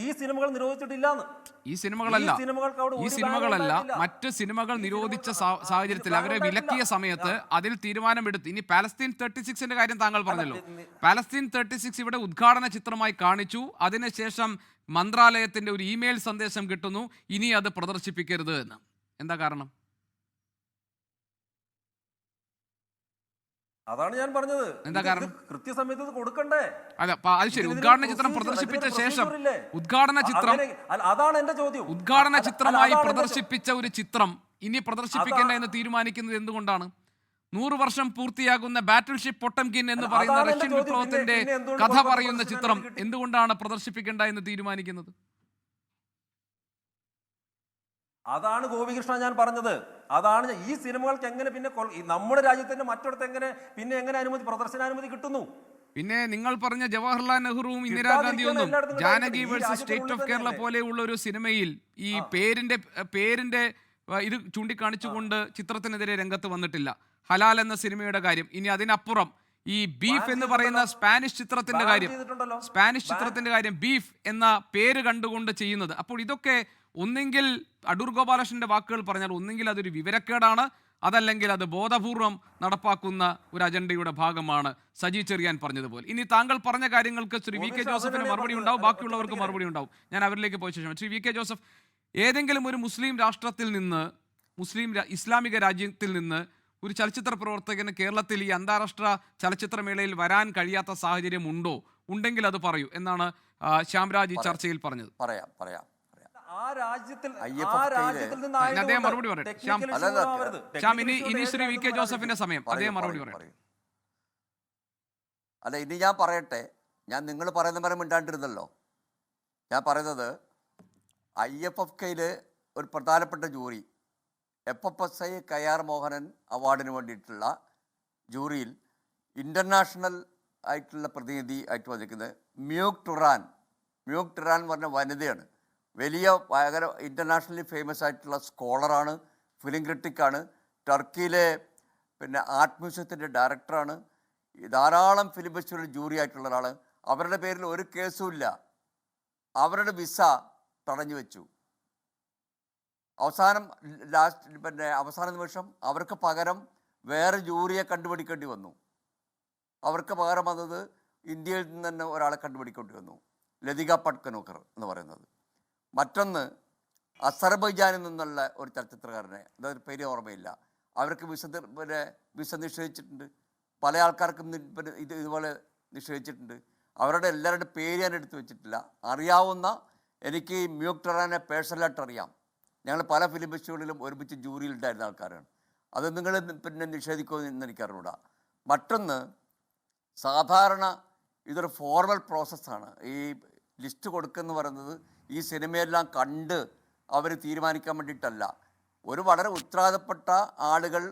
ഈ സിനിമകൾ നിരോധിച്ചിട്ടില്ലാന്ന്. ഈ സിനിമകളല്ല സിനിമകൾക്ക് അവിടെ ഈ ഒരു സിനിമകളല്ല ബാനും ഉണ്ടായിട്ടില്ല. മറ്റ് സിനിമകൾ നിരോധിച്ച സാഹചര്യത്തിൽ ബാൻ അവരെ ഉണ്ടായിട്ടില്ല. വിലക്കിയ സമയത്ത് അതിൽ തീരുമാനമെടുത്ത്. ഇനി പാലസ്തീൻ 36ന്റെ കാര്യം താങ്കൾ പറഞ്ഞല്ലോ. പാലസ്തീൻ 36 ഇവിടെ ഉദ്ഘാടന ചിത്രമായി കാണിച്ചു. അതിനുശേഷം മന്ത്രാലയത്തിന്റെ ഒരു ഇമെയിൽ സന്ദേശം കിട്ടുന്നു, ഇനി അത് പ്രദർശിപ്പിക്കരുത് എന്ന്. എന്താ കാരണം? അതാണ് ഞാൻ പറഞ്ഞത്. എന്താ കാരണം? കൃത്യസമയത്ത് ഇത് കൊടുക്കണ്ടേ? അല്ല അത് ശരി. ഉദ്ഘാടന ചിത്രം പ്രദർശിപ്പിച്ച ശേഷം ഉദ്ഘാടന ചിത്രം അതാണ് എന്റെ ചോദ്യം. ഉദ്ഘാടന ചിത്രമായി പ്രദർശിപ്പിച്ച ഒരു ചിത്രം ഇനി പ്രദർശിപ്പിക്കേണ്ട എന്ന് തീരുമാനിക്കുന്നത് എന്തുകൊണ്ടാണ്? 100 വർഷം പൂർത്തിയാകുന്ന ബാറ്റിൽ ഷിപ്പ് പൊട്ടംകിൻ എന്ന് പറയുന്ന റഷ്യൻ വിപ്ലവത്തിന്റെ കഥ പറയുന്ന ചിത്രം എന്തുകൊണ്ടാണ് പ്രദർശിപ്പിക്കേണ്ട എന്ന് തീരുമാനിക്കുന്നത്? അതാണ് ഗോപികൃഷ്ണ ഞാൻ പറഞ്ഞത്. അതാണ് ഈ സിനിമകൾക്ക് എങ്ങനെ പിന്നെ നമ്മുടെ രാജ്യത്തിന്റെ മറ്റിടത്ത് എങ്ങനെ പ്രദർശനാനുമതി കിട്ടുന്നു? പിന്നെ നിങ്ങൾ പറഞ്ഞ ജവഹർലാൽ നെഹ്റുവും ഇന്ദിരാഗാന്ധിയും ഒന്നും Janaki versus state of Kerala പോലെയുള്ള ഒരു സിനിമയിൽ ഈ പേരിന്റെ ഇത് ചൂണ്ടിക്കാണിച്ചുകൊണ്ട് ചിത്രത്തിനെതിരെ രംഗത്ത് വന്നിട്ടില്ല. ഹലാൽ എന്ന സിനിമയുടെ കാര്യം. ഇനി അതിനപ്പുറം ഈ ബീഫ് എന്ന് പറയുന്ന സ്പാനിഷ് ചിത്രത്തിന്റെ കാര്യം ബീഫ് എന്ന പേര് കണ്ടുകൊണ്ട് ചെയ്യുന്നത്. അപ്പോൾ ഇതൊക്കെ ഒന്നെങ്കിൽ അടൂർ ഗോപാലകൃഷ്ണന്റെ വാക്കുകൾ പറഞ്ഞാൽ ഒന്നെങ്കിൽ അതൊരു വിവരക്കേടാണ്, അതല്ലെങ്കിൽ അത് ബോധപൂർവം നടപ്പാക്കുന്ന ഒരു അജണ്ടയുടെ ഭാഗമാണ്. സജി ചെറിയാൻ പറഞ്ഞതുപോലെ. ഇനി താങ്കൾ പറഞ്ഞ കാര്യങ്ങൾക്ക് ശ്രീ വി കെ ജോസഫിന് മറുപടി ഉണ്ടാവും, ബാക്കിയുള്ളവർക്ക് മറുപടി ഉണ്ടാവും. ഞാൻ അവരിലേക്ക് പോയ ശേഷം ശ്രീ വി കെ ജോസഫ്, ഏതെങ്കിലും ഒരു മുസ്ലിം രാഷ്ട്രത്തിൽ നിന്ന്, ഇസ്ലാമിക രാജ്യത്തിൽ നിന്ന് ഒരു ചലച്ചിത്ര പ്രവർത്തകന് കേരളത്തിൽ ഈ അന്താരാഷ്ട്ര ചലച്ചിത്രമേളയിൽ വരാൻ കഴിയാത്ത സാഹചര്യം ഉണ്ടോ? ഉണ്ടെങ്കിൽ അത് പറയൂ എന്നാണ് ശ്യാംരാജ് ഈ ചർച്ചയിൽ പറഞ്ഞത്. പറയാം. അദ്ദേഹം മറുപടി പറയട്ടെ. ശ്യാം, ഇനി ശ്രീ വി കെ ജോസഫിന്റെ സമയം. അദ്ദേഹം മറുപടി പറയട്ടെ. അല്ല, ഇനി ഞാൻ പറയട്ടെ. ഞാൻ നിങ്ങൾ പറയുന്ന പോലെ മിണ്ടാണ്ടിരുന്നല്ലോ. ഞാൻ പറയുന്നത് IFFK ഒരു പ്രധാനപ്പെട്ട ജൂറി, FFSI KR മോഹനൻ അവാർഡിന് വേണ്ടിയിട്ടുള്ള ജൂറിയിൽ ഇൻ്റർനാഷണൽ ആയിട്ടുള്ള പ്രതിനിധി ആയിട്ട് വന്നിരിക്കുന്നത് മ്യൂക് ടുറാൻ എന്ന് പറഞ്ഞ വനിതയാണ്. വലിയ ഭയങ്കര ഇൻ്റർനാഷണലി ഫേമസ് ആയിട്ടുള്ള സ്കോളറാണ്, ഫിലിം ക്രിട്ടിക്കാണ്, ടർക്കിയിലെ ആർട്ട് മ്യൂസിയത്തിൻ്റെ ഡയറക്ടറാണ്, ധാരാളം ഫിലിം ഫെസ്റ്റിവൽ ജൂറി ആയിട്ടുള്ള ഒരാൾ. അവരുടെ പേരിൽ ഒരു കേസും ഇല്ല. അവരുടെ വിസ തടഞ്ഞു വെച്ചു. അവസാന നിമിഷം അവർക്ക് പകരം വേറെ ജൂറിയെ കണ്ടുപിടിക്കേണ്ടി വന്നു. അവർക്ക് പകരം വന്നത് ഇന്ത്യയിൽ നിന്ന് തന്നെ ഒരാളെ കണ്ടുപിടിക്കേണ്ടി വന്നു, ലതിക പട്കനോക്കർ എന്ന് പറയുന്നത്. മറ്റൊന്ന് അസർബൈജാനിൽ നിന്നുള്ള ഒരു ചലച്ചിത്രകാരനെ, അതായത് പേര് ഓർമ്മയില്ല, അവർക്ക് വിസ നിഷേധിച്ചിട്ടുണ്ട്. പല ആൾക്കാർക്കും ഇതുപോലെ നിഷേധിച്ചിട്ടുണ്ട്. അവരുടെ എല്ലാവരുടെ പേര് ഞാൻ എടുത്തു വെച്ചിട്ടില്ല. അറിയാവുന്ന, എനിക്ക് മ്യൂക് ടുറാനെ പേഴ്സണലായിട്ട് അറിയാം. ഞങ്ങൾ പല ഫിലിം ഫെസ്റ്റിവലിലും ഒരുമിച്ച് ജൂറിയിലുണ്ടായിരുന്ന ആൾക്കാരാണ്. അത് നിങ്ങൾ നിഷേധിക്കുമോ എന്ന് എനിക്കറിഞ്ഞൂടാ. മറ്റൊന്ന്, സാധാരണ ഇതൊരു ഫോർമൽ പ്രോസസ്സാണ്. ഈ ലിസ്റ്റ് കൊടുക്കുമെന്ന് പറയുന്നത് ഈ സിനിമയെല്ലാം കണ്ട് അവർ തീരുമാനിക്കാൻ വേണ്ടിയിട്ടല്ല. ഒരു വളരെ ഉത്തരവാദപ്പെട്ട ആളുകൾ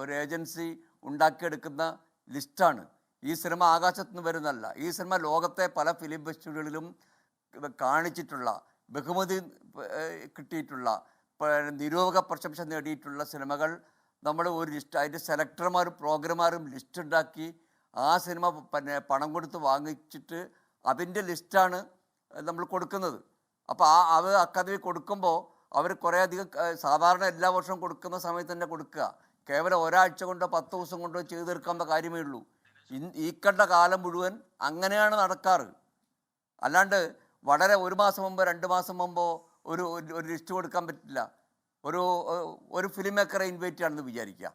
ഒരു ഏജൻസി ഉണ്ടാക്കിയെടുക്കുന്ന ലിസ്റ്റാണ്. ഈ സിനിമ ആകാശത്ത് നിന്ന് വരുന്നതല്ല. ഈ സിനിമ ലോകത്തെ പല ഫിലിം ഫെസ്റ്റിവലുകളിലും കാണിച്ചിട്ടുള്ള, ബഹുമതി കിട്ടിയിട്ടുള്ള, നിരൂപക പ്രശംസ നേടിയിട്ടുള്ള സിനിമകൾ നമ്മൾ ഒരു ലിസ്റ്റ്, അതിൻ്റെ സെലക്ടർമാരും പ്രോഗ്രാമറും ലിസ്റ്റ് ഉണ്ടാക്കി ആ സിനിമ പണം കൊടുത്ത് വാങ്ങിച്ചിട്ട് അതിൻ്റെ ലിസ്റ്റാണ് നമ്മൾ കൊടുക്കുന്നത്. അപ്പോൾ അത് അക്കാദമി കൊടുക്കുമ്പോൾ അവർ കുറേ അധികം, സാധാരണ എല്ലാ വർഷവും കൊടുക്കുന്ന സമയത്ത് തന്നെ കൊടുക്കുക. കേവലം ഒരാഴ്ച കൊണ്ടോ 10 ദിവസം കൊണ്ടോ ചെയ്തു തീർക്കാവുന്ന കാര്യമേ ഉള്ളൂ. ഈ കണ്ട കാലം മുഴുവൻ അങ്ങനെയാണ് നടക്കാറ്. അല്ലാണ്ട് വളരെ 1 മാസം മുമ്പോ 2 മാസം മുമ്പോ ഒരു ലിസ്റ്റ് കൊടുക്കാൻ പറ്റില്ല. ഒരു ഫിലിം മേക്കറെ ഇൻവൈറ്റ് ചെയ്യാണെന്ന് വിചാരിക്കുക.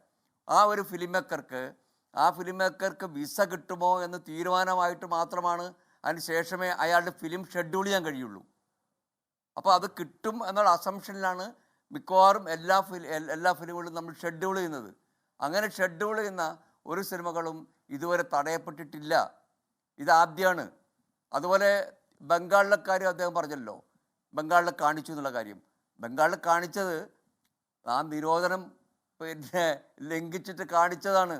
ആ ഫിലിം മേക്കർക്ക് വിസ കിട്ടുമോ എന്ന് തീരുമാനമായിട്ട് മാത്രമാണ് അതിന് ശേഷമേ അയാളുടെ ഫിലിം ഷെഡ്യൂൾ ചെയ്യാൻ കഴിയുള്ളൂ. അപ്പോൾ അത് കിട്ടും എന്നുള്ള അസംഷനിലാണ് മിക്കവാറും എല്ലാ ഫിലിമുകളും നമ്മൾ ഷെഡ്യൂൾ ചെയ്യുന്നത്. അങ്ങനെ ഷെഡ്യൂൾ ചെയ്യുന്ന ഒരു സിനിമകളും ഇതുവരെ തടയപ്പെട്ടിട്ടില്ല. ഇതാദ്യമാണ്. അതുപോലെ ബംഗാളിലെ കാര്യം അദ്ദേഹം പറഞ്ഞല്ലോ, ബംഗാളിൽ കാണിച്ചു എന്നുള്ള കാര്യം. ബംഗാളിൽ കാണിച്ചത് ആ നിരോധനം ലംഘിച്ചിട്ട് കാണിച്ചതാണ്.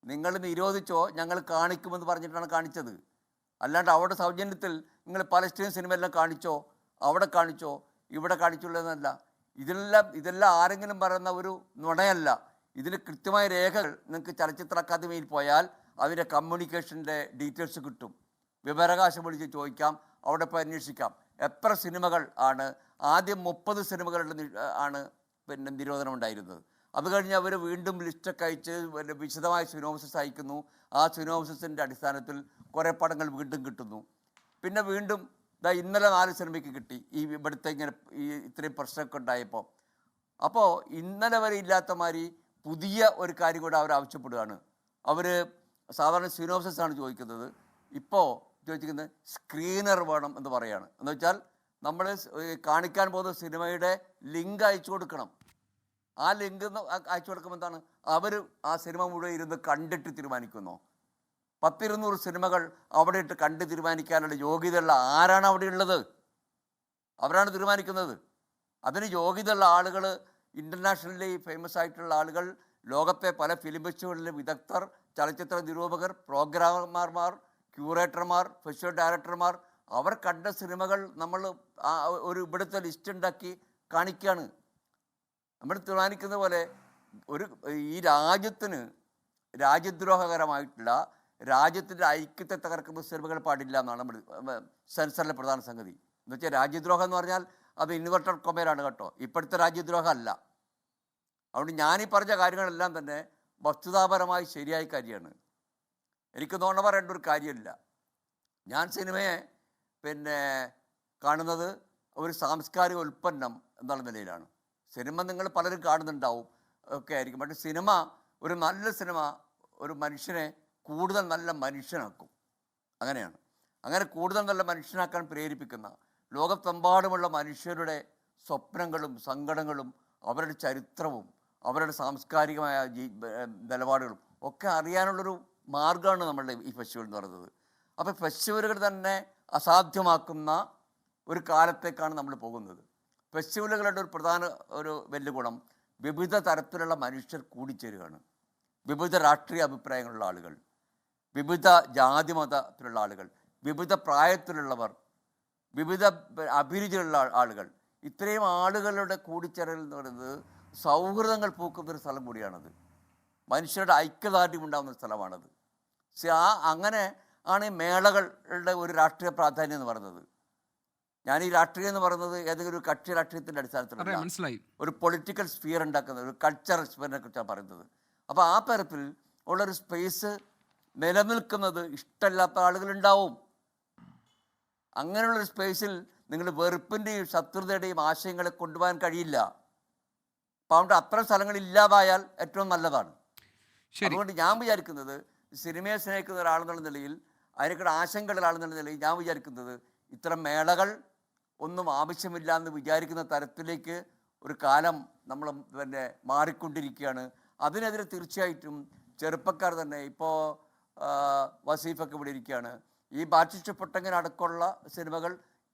നിങ്ങൾ നിരോധിച്ചോ, ഞങ്ങൾ കാണിക്കുമെന്ന് പറഞ്ഞിട്ടാണ് കാണിച്ചത്. അല്ലാണ്ട് അവിടെ സൗജന്യത്തിൽ നിങ്ങൾ പലസ്തീൻ സിനിമയെല്ലാം കാണിച്ചോ, അവിടെ കാണിച്ചോ, ഇവിടെ കാണിച്ചുള്ളതെന്നല്ല. ഇതെല്ലാം ആരെങ്കിലും പറയുന്ന ഒരു നുണയല്ല. ഇതിന് കൃത്യമായ രേഖകൾ നിങ്ങൾക്ക് ചലച്ചിത്ര അക്കാദമിയിൽ പോയാൽ അതിൻ്റെ കമ്മ്യൂണിക്കേഷൻ്റെ ഡീറ്റെയിൽസ് കിട്ടും. വിവരാവകാശം വിളിച്ച് ചോദിക്കാം, അവിടെ പോയി അന്വേഷിക്കാം എത്ര സിനിമകൾ ആണ്. ആദ്യം 30 സിനിമകളുടെ ആണ് പിന്നെ നിരോധനം ഉണ്ടായിരുന്നത്. അത് കഴിഞ്ഞ് അവർ വീണ്ടും ലിസ്റ്റൊക്കെ അയച്ച് വിശദമായ സിനോപ്സിസ് അയക്കുന്നു. ആ സിനോപ്സിസിൻ്റെ അടിസ്ഥാനത്തിൽ കുറേ പടങ്ങൾ വീണ്ടും കിട്ടുന്നു. പിന്നെ വീണ്ടും ഇന്നലെ 4 സിനിമയ്ക്ക് കിട്ടി ഈ ഇവിടുത്തെ ഇങ്ങനെ ഈ ഇത്രയും പ്രശ്നമൊക്കെ ഉണ്ടായപ്പോൾ. അപ്പോൾ ഇന്നലെ വരെ ഇല്ലാത്ത മാതിരി പുതിയ ഒരു കാര്യം കൂടെ അവർ ആവശ്യപ്പെടുകയാണ്. അവർ സാധാരണ സിനോപ്സിസ് ആണ് ചോദിക്കുന്നത്, ഇപ്പോൾ ചോദിച്ചിരിക്കുന്നത് സ്ക്രീനർ വേണം എന്ന് പറയുകയാണ്. എന്ന് വെച്ചാൽ നമ്മൾ കാണിക്കാൻ പോകുന്ന സിനിമയുടെ ലിങ്ക് അയച്ചു കൊടുക്കണം. ആ ലിങ്ക് അയച്ചു കൊടുക്കുമ്പോൾ എന്താണ്, അവർ ആ സിനിമ മുഴുവൻ ഇരുന്ന് കണ്ടിട്ട് തീരുമാനിക്കുന്നു. 10-200 സിനിമകൾ അവിടെ ഇട്ട് കണ്ട് തീരുമാനിക്കാനുള്ള യോഗ്യതയുള്ള ആരാണ് അവിടെ ഉള്ളത്? അവരാണ് തീരുമാനിക്കുന്നത്. അതിന് യോഗ്യതയുള്ള ആളുകൾ, ഇൻ്റർനാഷണലി ഫേമസ് ആയിട്ടുള്ള ആളുകൾ, ലോകത്തെ പല ഫിലിം ഫെസ്റ്റിവലിലെ വിദഗ്ധർ, ചലച്ചിത്ര നിരൂപകർ, പ്രോഗ്രാമർമാർ, ക്യൂറേറ്റർമാർ, ഫെസ്റ്റിവൽ ഡയറക്ടർമാർ, അവർ കണ്ട സിനിമകൾ നമ്മൾ ഒരു ഇവിടുത്തെ ലിസ്റ്റ് ഉണ്ടാക്കി കാണിക്കുകയാണ്. നമ്മൾ തീരുമാനിക്കുന്ന പോലെ ഈ രാജ്യത്തിന് രാജ്യദ്രോഹകരമായിട്ടുള്ള, രാജ്യത്തിൻ്റെ ഐക്യത്തെ തകർക്കുന്ന സിനിമകൾ പാടില്ല എന്നാണ് നമ്മൾ സെൻസറിലെ പ്രധാന സംഗതി. എന്ന് വെച്ചാൽ രാജ്യദ്രോഹം എന്ന് പറഞ്ഞാൽ അത് ഇൻവെർട്ടഡ് കൊമേലാണ് കേട്ടോ, ഇപ്പോഴത്തെ രാജ്യദ്രോഹം അല്ല. അതുകൊണ്ട് ഞാനീ പറഞ്ഞ കാര്യങ്ങളെല്ലാം തന്നെ വസ്തുതാപരമായി ശരിയായ കാര്യമാണ്. എനിക്ക് നുണ പറയേണ്ട ഒരു കാര്യമില്ല. ഞാൻ സിനിമയെ കാണുന്നത് ഒരു സാംസ്കാരിക ഉൽപ്പന്നം എന്നുള്ള നിലയിലാണ്. സിനിമ നിങ്ങൾ പലരും കാണുന്നുണ്ടാവും ഒക്കെ ആയിരിക്കും. പക്ഷേ സിനിമ, ഒരു നല്ല സിനിമ ഒരു മനുഷ്യനെ കൂടുതൽ നല്ല മനുഷ്യനാക്കും. അങ്ങനെയാണ്. അങ്ങനെ കൂടുതൽ നല്ല മനുഷ്യനാക്കാൻ പ്രേരിപ്പിക്കുന്ന, ലോകത്തെമ്പാടുമുള്ള മനുഷ്യരുടെ സ്വപ്നങ്ങളും സങ്കടങ്ങളും അവരുടെ ചരിത്രവും അവരുടെ സാംസ്കാരികമായ നിലപാടുകളും ഒക്കെ അറിയാനുള്ളൊരു മാർഗ്ഗമാണ് നമ്മളുടെ ഈ ഫെസ്റ്റിവൽ എന്ന് പറയുന്നത്. അപ്പോൾ ഫെസ്റ്റിവലുകൾ തന്നെ അസാധ്യമാക്കുന്ന ഒരു കാലത്തേക്കാണ് നമ്മൾ പോകുന്നത്. ഫെസ്റ്റിവലുകളുടെ ഒരു പ്രധാന വലിയ ഗുണം, വിവിധ തരത്തിലുള്ള മനുഷ്യർ കൂടിച്ചേരുകയാണ്. വിവിധ രാഷ്ട്രീയ അഭിപ്രായങ്ങളുള്ള ആളുകൾ, വിവിധ ജാതി മതത്തിലുള്ള ആളുകൾ, വിവിധ പ്രായത്തിലുള്ളവർ, വിവിധ അഭിരുചിയുള്ള ആളുകൾ, ഇത്രയും ആളുകളുടെ കൂടിച്ചേരൽ എന്ന് പറയുന്നത് സൗഹൃദങ്ങൾ പൂക്കുന്നൊരു സ്ഥലം കൂടിയാണത്. മനുഷ്യരുടെ ഐക്യദാർഢ്യം ഉണ്ടാകുന്ന സ്ഥലമാണത്. അങ്ങനെ ആണ് ഈ മേളകളുടെ ഒരു രാഷ്ട്രീയ പ്രാധാന്യം എന്ന് പറയുന്നത്. ഞാൻ ഈ രാഷ്ട്രീയം എന്ന് പറയുന്നത് ഏതെങ്കിലും ഒരു കക്ഷി രാഷ്ട്രീയത്തിൻ്റെ അടിസ്ഥാനത്തിലല്ല, ഒരു പൊളിറ്റിക്കൽ സ്ഫിയർ ഉണ്ടാക്കുന്നത്, ഒരു കൾച്ചറൽ സ്ഫിയറിനെ കുറിച്ചാണ് പറയുന്നത്. അപ്പോൾ ആ തരത്തിൽ ഉള്ളൊരു സ്പേസ് നിലനിൽക്കുന്നത് ഇഷ്ടമില്ലാത്ത ആളുകളുണ്ടാവും. അങ്ങനെയുള്ളൊരു സ്പേസിൽ നിങ്ങൾ വെറുപ്പിൻ്റെയും ശത്രുതയുടെയും ആശയങ്ങളെ കൊണ്ടുപോകാൻ കഴിയില്ല. അപ്പം അതുകൊണ്ട് അത്തരം സ്ഥലങ്ങൾ ഇല്ലാതായാൽ ഏറ്റവും നല്ലതാണ്. അതുകൊണ്ട് ഞാൻ വിചാരിക്കുന്നത്, സിനിമയെ സ്നേഹിക്കുന്ന ഒരാളെന്നുള്ള നിലയിൽ, അതിനെക്കൂടെ ആശങ്കയുള്ള ആളെന്നുള്ള നിലയിൽ ഞാൻ വിചാരിക്കുന്നത്, ഇത്തരം മേളകൾ ഒന്നും ആവശ്യമില്ല എന്ന് വിചാരിക്കുന്ന തരത്തിലേക്ക് ഒരു കാലം നമ്മൾ മാറിക്കൊണ്ടിരിക്കുകയാണ്. അതിനെതിരെ തീർച്ചയായിട്ടും ചെറുപ്പക്കാർ തന്നെ, ഇപ്പോൾ വസീഫൊക്കെ ഇവിടെ ഇരിക്കുകയാണ്, ഈ ബാറ്റിസ്റ്റ് പൊട്ടങ്ങൻ അടക്കമുള്ള സിനിമകൾ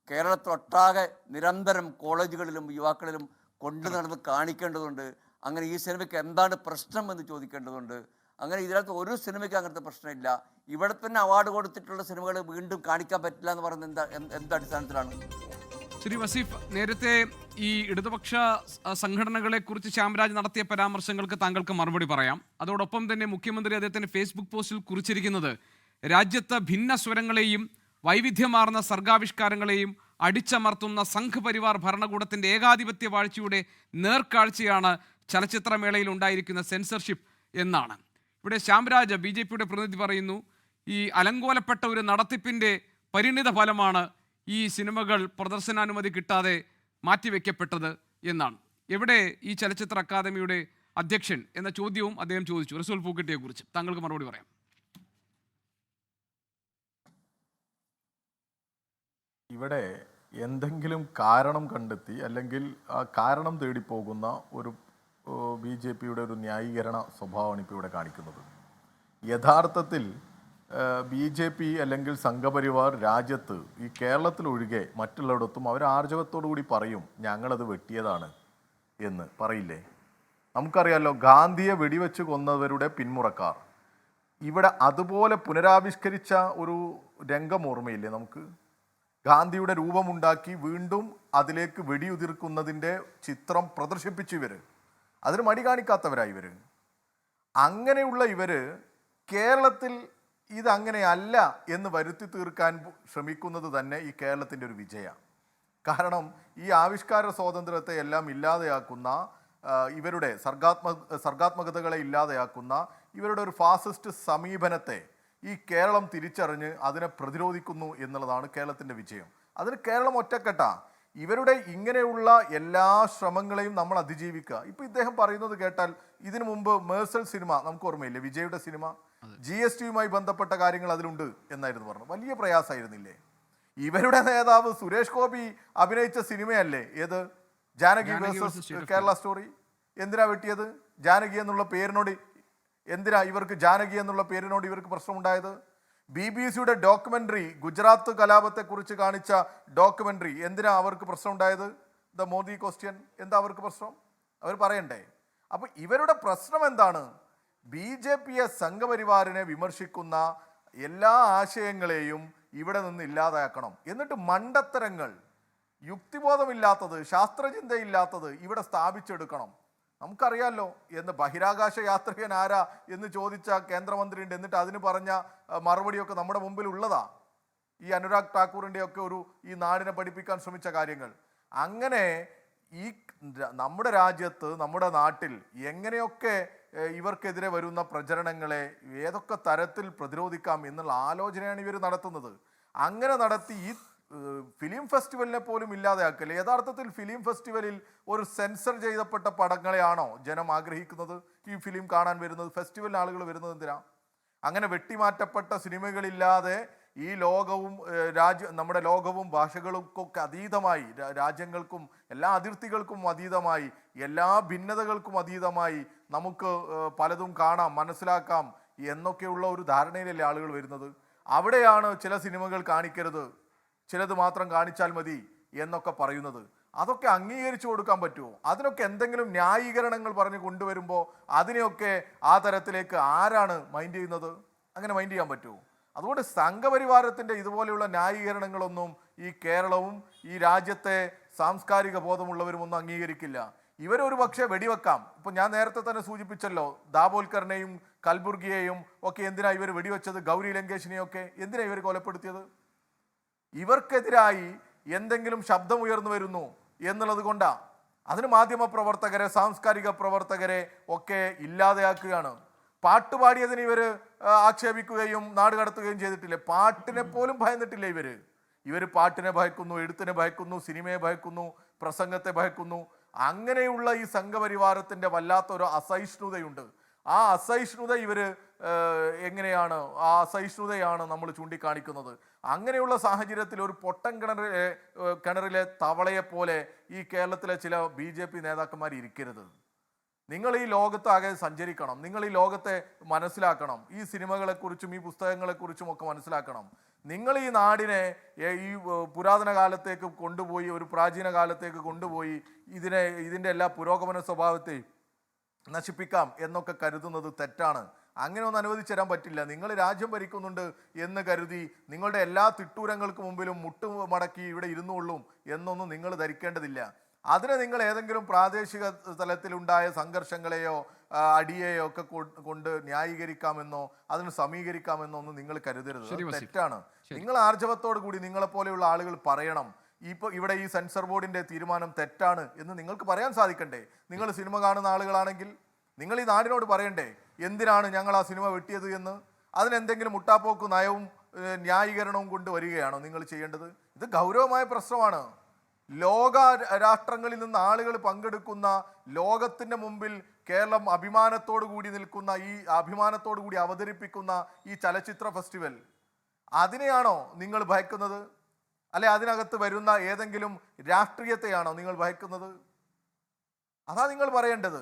കേരളത്തിലൊട്ടാകെ നിരന്തരം കോളേജുകളിലും യുവാക്കളിലും കൊണ്ടു നടന്ന് കാണിക്കേണ്ടതുണ്ട്. അങ്ങനെ ഈ സിനിമയ്ക്ക് എന്താണ് പ്രശ്നം എന്ന് ചോദിക്കേണ്ടതുണ്ട്. അങ്ങനെ ഇതിനകത്ത് ഒരു സിനിമയ്ക്ക് അങ്ങനത്തെ പ്രശ്നമില്ല. ഇവിടെ തന്നെ അവാർഡ് കൊടുത്തിട്ടുള്ള സിനിമകൾ വീണ്ടും കാണിക്കാൻ പറ്റില്ല എന്ന് പറയുന്നത് എന്ത് അടിസ്ഥാനത്തിലാണ്? ശ്രീ വസീഫ്, നേരത്തെ ഈ ഇടതുപക്ഷ സംഘടനകളെ കുറിച്ച് ശ്യാംരാജ് നടത്തിയ പരാമർശങ്ങൾക്ക് താങ്കൾക്ക് മറുപടി പറയാം. അതോടൊപ്പം തന്നെ മുഖ്യമന്ത്രി അദ്ദേഹത്തിന്റെ ഫേസ്ബുക്ക് പോസ്റ്റിൽ കുറിച്ചിരിക്കുന്നത്, രാജ്യത്ത് ഭിന്ന സ്വരങ്ങളെയും വൈവിധ്യമാർന്ന സർഗാവിഷ്കാരങ്ങളെയും അടിച്ചമർത്തുന്ന സംഘപരിവാർ ഭരണകൂടത്തിന്റെ ഏകാധിപത്യ വാഴ്ചയുടെ നേർക്കാഴ്ചയാണ് ചലച്ചിത്രമേളയിൽ ഉണ്ടായിരിക്കുന്ന സെൻസർഷിപ്പ് എന്നാണ്. ഇവിടെ ശ്യാംരാജ്, BJPയുടെ പ്രതിനിധി, പറയുന്നു ഈ അലങ്കോലപ്പെട്ട ഒരു നടത്തിപ്പിന്റെ പരിണിത ഫലമാണ് ഈ സിനിമകൾ പ്രദർശനാനുമതി കിട്ടാതെ മാറ്റിവെക്കപ്പെട്ടത് എന്നാണ്. എവിടെ ഈ ചലച്ചിത്ര അക്കാദമിയുടെ അധ്യക്ഷൻ എന്ന ചോദ്യവും അദ്ദേഹം ചോദിച്ചു. റസൂൽ പൂക്കട്ടിയെ കുറിച്ച് താങ്കൾക്ക് മറുപടി പറയാം. ഇവിടെ എന്തെങ്കിലും കാരണം കണ്ടെത്തി അല്ലെങ്കിൽ ആ കാരണം തേടിപ്പോകുന്ന ഒരു BJPയുടെ ഒരു ന്യായീകരണ സ്വഭാവമാണ് ഇപ്പോൾ ഇവിടെ കാണിക്കുന്നത്. യഥാർത്ഥത്തിൽ BJP അല്ലെങ്കിൽ സംഘപരിവാർ രാജ്യത്ത്, ഈ കേരളത്തിലൊഴികെ മറ്റുള്ളിടത്തും അവർ ആർജവത്തോടു കൂടി പറയും ഞങ്ങളത് വെട്ടിയതാണ് എന്ന് പറയില്ലേ? നമുക്കറിയാമല്ലോ, ഗാന്ധിയെ വെടിവെച്ച് കൊന്നവരുടെ പിന്മുറക്കാർ. ഇവിടെ അതുപോലെ പുനരാവിഷ്കരിച്ച ഒരു രംഗം ഓർമ്മയില്ലേ നമുക്ക്? ഗാന്ധിയുടെ രൂപമുണ്ടാക്കി വീണ്ടും അതിലേക്ക് വെടിയുതിർക്കുന്നതിൻ്റെ ചിത്രം പ്രദർശിപ്പിച്ചു ഇവർ. അതിന് മടി കാണിക്കാത്തവരായി ഇവർ. അങ്ങനെയുള്ള ഇവർ കേരളത്തിൽ ഇതങ്ങനെയല്ല എന്ന് വരുത്തി തീർക്കാൻ ശ്രമിക്കുന്നത് തന്നെ ഈ കേരളത്തിൻ്റെ ഒരു വിജയമാണ്. കാരണം ഈ ആവിഷ്കാര സ്വാതന്ത്ര്യത്തെ എല്ലാം ഇല്ലാതെയാക്കുന്ന ഇവരുടെ സർഗാത്മകതകളെ ഇല്ലാതെയാക്കുന്ന ഇവരുടെ ഒരു ഫാസിസ്റ്റ് സമീപനത്തെ ഈ കേരളം തിരിച്ചറിഞ്ഞ് അതിനെ പ്രതിരോധിക്കുന്നു എന്നുള്ളതാണ് കേരളത്തിൻ്റെ വിജയം. അതിന് കേരളം ഒറ്റക്കെട്ടാ. ഇവരുടെ ഇങ്ങനെയുള്ള എല്ലാ ശ്രമങ്ങളെയും നമ്മൾ അതിജീവിക്കുക. ഇപ്പം ഇദ്ദേഹം പറയുന്നത് കേട്ടാൽ ഇതിനു മുമ്പ് മേഴ്സൽ സിനിമ നമുക്ക് ഓർമ്മയില്ലേ, വിജയുടെ സിനിമ, GSTയുമായി ബന്ധപ്പെട്ട കാര്യങ്ങൾ അതിലുണ്ട് എന്നായിരുന്നു പറഞ്ഞു. വലിയ പ്രയാസമായിരുന്നില്ലേ? ഇവരുടെ നേതാവ് സുരേഷ് ഗോപി അഭിനയിച്ച സിനിമയല്ലേ ഏത്, ജാനകി വേഴ്സസ് കേരള സ്റ്റോറി? എന്തിനാ വെട്ടിയത്? ജാനകി എന്നുള്ള പേരിനോട് എന്തിനാ ഇവർക്ക് ജാനകി എന്നുള്ള പേരിനോട് ഇവർക്ക് പ്രശ്നമുണ്ടായത്? BBC ഡോക്യുമെൻ്ററി, ഗുജറാത്ത് കലാപത്തെക്കുറിച്ച് കാണിച്ച ഡോക്യുമെൻ്ററി, എന്തിനാ അവർക്ക് പ്രശ്നം ഉണ്ടായത്? ദ മോദി ക്വസ്റ്റ്യൻ, എന്താ അവർക്ക് പ്രശ്നം? അവർ പറയണ്ടേ? അപ്പം ഇവരുടെ പ്രശ്നം എന്താണ്? BJPയെ, സംഘപരിവാറിനെ വിമർശിക്കുന്ന എല്ലാ ആശയങ്ങളെയും ഇവിടെ നിന്ന് ഇല്ലാതാക്കണം. എന്നിട്ട് മണ്ടത്തരങ്ങൾ, യുക്തിബോധമില്ലാത്തത്, ശാസ്ത്രചിന്തയില്ലാത്തത് ഇവിടെ സ്ഥാപിച്ചെടുക്കണം. നമുക്കറിയാമല്ലോ എന്ന് ബഹിരാകാശ യാത്രികൻ ആരാ എന്ന് ചോദിച്ച കേന്ദ്രമന്ത്രിയുണ്ട്. എന്നിട്ട് അതിന് പറഞ്ഞ മറുപടിയൊക്കെ നമ്മുടെ മുമ്പിൽ ഉള്ളതാ. ഈ അനുരാഗ് ഠാക്കൂറിൻ്റെ ഒക്കെ ഈ നാടിനെ പഠിപ്പിക്കാൻ ശ്രമിച്ച കാര്യങ്ങൾ. അങ്ങനെ ഈ നമ്മുടെ രാജ്യത്ത്, നമ്മുടെ നാട്ടിൽ എങ്ങനെയൊക്കെ ഇവർക്കെതിരെ വരുന്ന പ്രചരണങ്ങളെ ഏതൊക്കെ തരത്തിൽ പ്രതിരോധിക്കാം എന്നുള്ള ആലോചനയാണ് ഇവർ നടത്തുന്നത്. അങ്ങനെ നടത്തി ഈ ഫിലിം ഫെസ്റ്റിവലിനെ പോലും ഇല്ലാതെയാക്കൽ. യഥാർത്ഥത്തിൽ ഫിലിം ഫെസ്റ്റിവലിൽ ഒരു സെൻസർ ചെയ്യപ്പെട്ട പടങ്ങളെയാണോ ജനം ആഗ്രഹിക്കുന്നത് ഈ ഫിലിം കാണാൻ വരുന്നത്? ഫെസ്റ്റിവലിന് ആളുകൾ വരുന്നത് എന്തിനാ? അങ്ങനെ വെട്ടിമാറ്റപ്പെട്ട സിനിമകളില്ലാതെ ഈ ലോകവും നമ്മുടെ ലോകവും ഭാഷകൾക്കൊക്കെ അതീതമായി, രാജ്യങ്ങൾക്കും എല്ലാ അതിർത്തികൾക്കും അതീതമായി, എല്ലാ ഭിന്നതകൾക്കും അതീതമായി നമുക്ക് പലതും കാണാം, മനസ്സിലാക്കാം എന്നൊക്കെയുള്ള ഒരു ധാരണയിലല്ലേ ആളുകൾ വരുന്നത്. അവിടെയാണ് ചില സിനിമകൾ കാണിക്കരുത്, ചിലത് മാത്രം കാണിച്ചാൽ മതി എന്നൊക്കെ പറയുന്നത്. അതൊക്കെ അംഗീകരിച്ചു കൊടുക്കാൻ പറ്റുമോ? അതിനൊക്കെ എന്തെങ്കിലും ന്യായീകരണങ്ങൾ പറഞ്ഞ് കൊണ്ടുവരുമ്പോൾ അതിനെയൊക്കെ ആ തരത്തിലേക്ക് ആരാണ് മൈൻഡ് ചെയ്യുന്നത്? അങ്ങനെ മൈൻഡ് ചെയ്യാൻ പറ്റുമോ? അതുകൊണ്ട് സംഘപരിവാരത്തിൻ്റെ ഇതുപോലെയുള്ള ന്യായീകരണങ്ങളൊന്നും ഈ കേരളവും ഈ രാജ്യത്തെ സാംസ്കാരിക ബോധമുള്ളവരും ഒന്നും അംഗീകരിക്കില്ല. ഇവരൊരു പക്ഷേ വെടിവെക്കാം. ഇപ്പം ഞാൻ നേരത്തെ തന്നെ സൂചിപ്പിച്ചല്ലോ, ദാബോൽക്കറിനെയും കൽബുർഗിയെയും ഒക്കെ എന്തിനാ ഇവർ വെടിവെച്ചത്? ഗൗരി ലങ്കേഷിനെയൊക്കെ എന്തിനാ ഇവർ കൊലപ്പെടുത്തിയത്? ഇവർക്കെതിരായി എന്തെങ്കിലും ശബ്ദമുയർന്നു വരുന്നു എന്നുള്ളത് കൊണ്ടാണ്. അതിന് മാധ്യമ പ്രവർത്തകരെ, സാംസ്കാരിക പ്രവർത്തകരെ ഒക്കെ ഇല്ലാതെയാക്കുകയാണ്. പാട്ടുപാടിയതിന് ഇവർ ആക്ഷേപിക്കുകയും നാട് കടത്തുകയും ചെയ്തിട്ടില്ലേ? പാട്ടിനെ പോലും ഭയന്നിട്ടില്ലേ ഇവർ പാട്ടിനെ ഭയക്കുന്നു, എഴുത്തിനെ ഭയക്കുന്നു, സിനിമയെ ഭയക്കുന്നു, പ്രസംഗത്തെ ഭയക്കുന്നു. അങ്ങനെയുള്ള ഈ സംഘപരിവാരത്തിൻ്റെ വല്ലാത്തൊരു അസഹിഷ്ണുതയുണ്ട്. ആ അസഹിഷ്ണുത എങ്ങനെയാണ്, ആ അസഹിഷ്ണുതയാണ് നമ്മൾ ചൂണ്ടിക്കാണിക്കുന്നത്. അങ്ങനെയുള്ള സാഹചര്യത്തിൽ ഒരു പൊട്ടൻ കിണറിലെ തവളയെപ്പോലെ ഈ കേരളത്തിലെ ചില BJP നേതാക്കന്മാർ ഇരിക്കരുത്. നിങ്ങൾ ഈ ലോകത്താകെ സഞ്ചരിക്കണം, നിങ്ങൾ ഈ ലോകത്തെ മനസ്സിലാക്കണം, ഈ സിനിമകളെക്കുറിച്ചും ഈ പുസ്തകങ്ങളെക്കുറിച്ചും ഒക്കെ മനസ്സിലാക്കണം. നിങ്ങൾ ഈ നാടിനെ ഈ പുരാതന കാലത്തേക്ക് കൊണ്ടുപോയി, ഒരു പ്രാചീന കാലത്തേക്ക് കൊണ്ടുപോയി ഇതിൻ്റെ എല്ലാ പുരോഗമന സ്വഭാവത്തെ നശിപ്പിക്കാം എന്നൊക്കെ കരുതുന്നത് തെറ്റാണ്. അങ്ങനെ ഒന്നും അനുവദിച്ചു തരാൻ പറ്റില്ല. നിങ്ങൾ രാജ്യം ഭരിക്കുന്നുണ്ട് എന്ന് കരുതി നിങ്ങളുടെ എല്ലാ തിട്ടൂരങ്ങൾക്ക് മുമ്പിലും മുട്ടുമടക്കി ഇവിടെ ഇരുന്നുകൊള്ളും എന്നൊന്നും നിങ്ങൾ ധരിക്കേണ്ടതില്ല. അതിനെ നിങ്ങൾ ഏതെങ്കിലും പ്രാദേശിക തലത്തിലുണ്ടായ സംഘർഷങ്ങളെയോ അടിയെയോ ഒക്കെ കൊണ്ട് ന്യായീകരിക്കാമെന്നോ അതിന് സമീകരിക്കാമെന്നോ ഒന്നും നിങ്ങൾ കരുതരുത്. തെറ്റാണ്. നിങ്ങൾ ആർജവത്തോടു കൂടി നിങ്ങളെപ്പോലെയുള്ള ആളുകൾ പറയണം, ഇവിടെ ഈ സെൻസർ ബോർഡിൻ്റെ തീരുമാനം തെറ്റാണ് എന്ന് നിങ്ങൾക്ക് പറയാൻ സാധിക്കണ്ടേ? നിങ്ങൾ സിനിമ കാണുന്ന ആളുകളാണെങ്കിൽ നിങ്ങൾ ഈ നാടിനോട് പറയണ്ടേ എന്തിനാണ് ഞങ്ങൾ ആ സിനിമ വെട്ടിയത് എന്ന്? അതിനെന്തെങ്കിലും മുട്ടാപ്പോക്ക് നയവും ന്യായീകരണവും കൊണ്ട് വരികയാണോ നിങ്ങൾ ചെയ്യേണ്ടത്? ഇത് ഗൗരവമായ പ്രശ്നമാണ്. ലോക രാഷ്ട്രങ്ങളിൽ നിന്ന് ആളുകൾ പങ്കെടുക്കുന്ന, ലോകത്തിൻ്റെ മുമ്പിൽ കേരളം അഭിമാനത്തോടു കൂടി നിൽക്കുന്ന, ഈ അഭിമാനത്തോടു കൂടി അവതരിപ്പിക്കുന്ന ഈ ചലച്ചിത്ര ഫെസ്റ്റിവൽ, അതിനെയാണോ നിങ്ങൾ ഭയക്കുന്നത്? അല്ലെ അതിനകത്ത് വരുന്ന ഏതെങ്കിലും രാഷ്ട്രീയത്തെയാണോ നിങ്ങൾ ഭയക്കുന്നത്? അതാ നിങ്ങൾ പറയേണ്ടത്.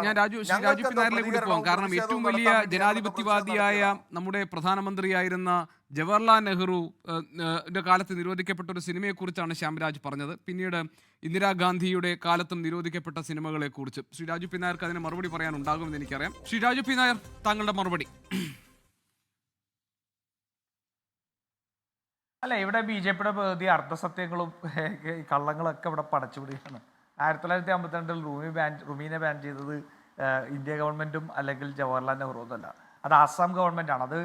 ഞാൻ രാജു പി നായരിലേക്ക് കൂടി പോകാം. കാരണം ഏറ്റവും വലിയ ജനാധിപത്യവാദിയായ നമ്മുടെ പ്രധാനമന്ത്രിയായിരുന്ന ജവഹർലാൽ നെഹ്റുവിന്റെ കാലത്ത് നിരോധിക്കപ്പെട്ട ഒരു സിനിമയെക്കുറിച്ചാണ് ശ്യാംരാജ് പറഞ്ഞത്. പിന്നീട് ഇന്ദിരാഗാന്ധിയുടെ കാലത്തും നിരോധിക്കപ്പെട്ട സിനിമകളെ കുറിച്ച് ശ്രീ രാജു പി നായർക്ക് അതിന് മറുപടി പറയാനുണ്ടാകുമെന്ന് എനിക്കറിയാം. ശ്രീ രാജു പി നായർ, താങ്കളുടെ മറുപടി. അല്ല, ഇവിടെ BJPയുടെ പ്രകൃതി അർദ്ധസത്യങ്ങളും കള്ളങ്ങളൊക്കെ ഇവിടെ പടച്ചുപിടിയാണ്. 1952 റുമീനെ ബാൻ ചെയ്തത് ഇന്ത്യ ഗവൺമെൻറ്റും അല്ലെങ്കിൽ ജവഹർലാൽ നെഹ്റു എന്നല്ല. അത് ആസാം ഗവൺമെൻറ്റാണ്. അത്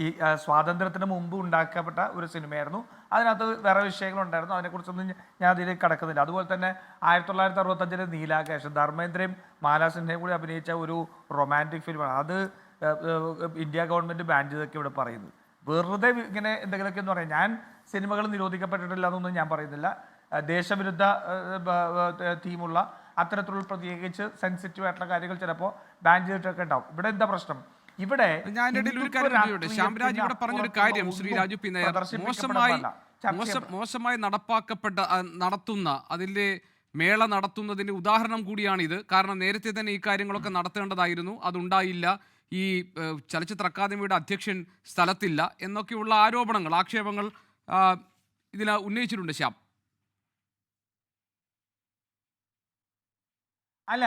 ഈ സ്വാതന്ത്ര്യത്തിന് മുമ്പ് ഉണ്ടാക്കപ്പെട്ട ഒരു സിനിമയായിരുന്നു. അതിനകത്ത് വേറെ വിഷയങ്ങളുണ്ടായിരുന്നു, അതിനെക്കുറിച്ചൊന്നും ഞാൻ അതിലേക്ക് കടക്കുന്നില്ല. അതുപോലെ തന്നെ 1965 നീലാകാശ്, ധർമ്മേന്ദ്രയും മാലാ സിൻഹയും കൂടി അഭിനയിച്ച ഒരു റൊമാൻറ്റിക് ഫിലിമാണ്. അത് ഇന്ത്യ ഗവൺമെൻറ് ബാൻ ചെയ്തൊക്കെ ഇവിടെ പറയുന്നത്. വെറുതെ ഇങ്ങനെ എന്തെങ്കിലുമൊക്കെ എന്ന് പറയാം. ഞാൻ സിനിമകൾ നിരോധിക്കപ്പെട്ടിട്ടില്ല എന്നൊന്നും ഞാൻ പറയുന്നില്ല. ദേശവിരുദ്ധ തീമുള്ള അത്തരത്തിലുള്ള പ്രത്യേകിച്ച് സെൻസിറ്റീവ് ആയിട്ടുള്ള കാര്യങ്ങൾ ചിലപ്പോൾ ബാൻ ചെയ്തിട്ടൊക്കെ ഉണ്ടാവും. ഇവിടെ എന്താ പ്രശ്നം? ഇവിടെ ഒരു കാര്യം ശ്യാംരാജ് ഇവിടെ പറഞ്ഞൊരു കാര്യം ശ്രീ രാജു പി നായർ, മോശമായി നടത്തുന്ന അതിന്റെ മേള നടത്തുന്നതിന്റെ ഉദാഹരണം കൂടിയാണിത്. കാരണം നേരത്തെ തന്നെ ഈ കാര്യങ്ങളൊക്കെ നടത്തേണ്ടതായിരുന്നു, അതുണ്ടായില്ല. ഈ ചലച്ചിത്ര അക്കാദമിയുടെ അധ്യക്ഷൻ സ്ഥലത്തില്ല എന്നൊക്കെയുള്ള ആക്ഷേപങ്ങൾ ഇതിൽ ഉന്നയിച്ചിട്ടുണ്ട് ശ്യാം. അല്ല,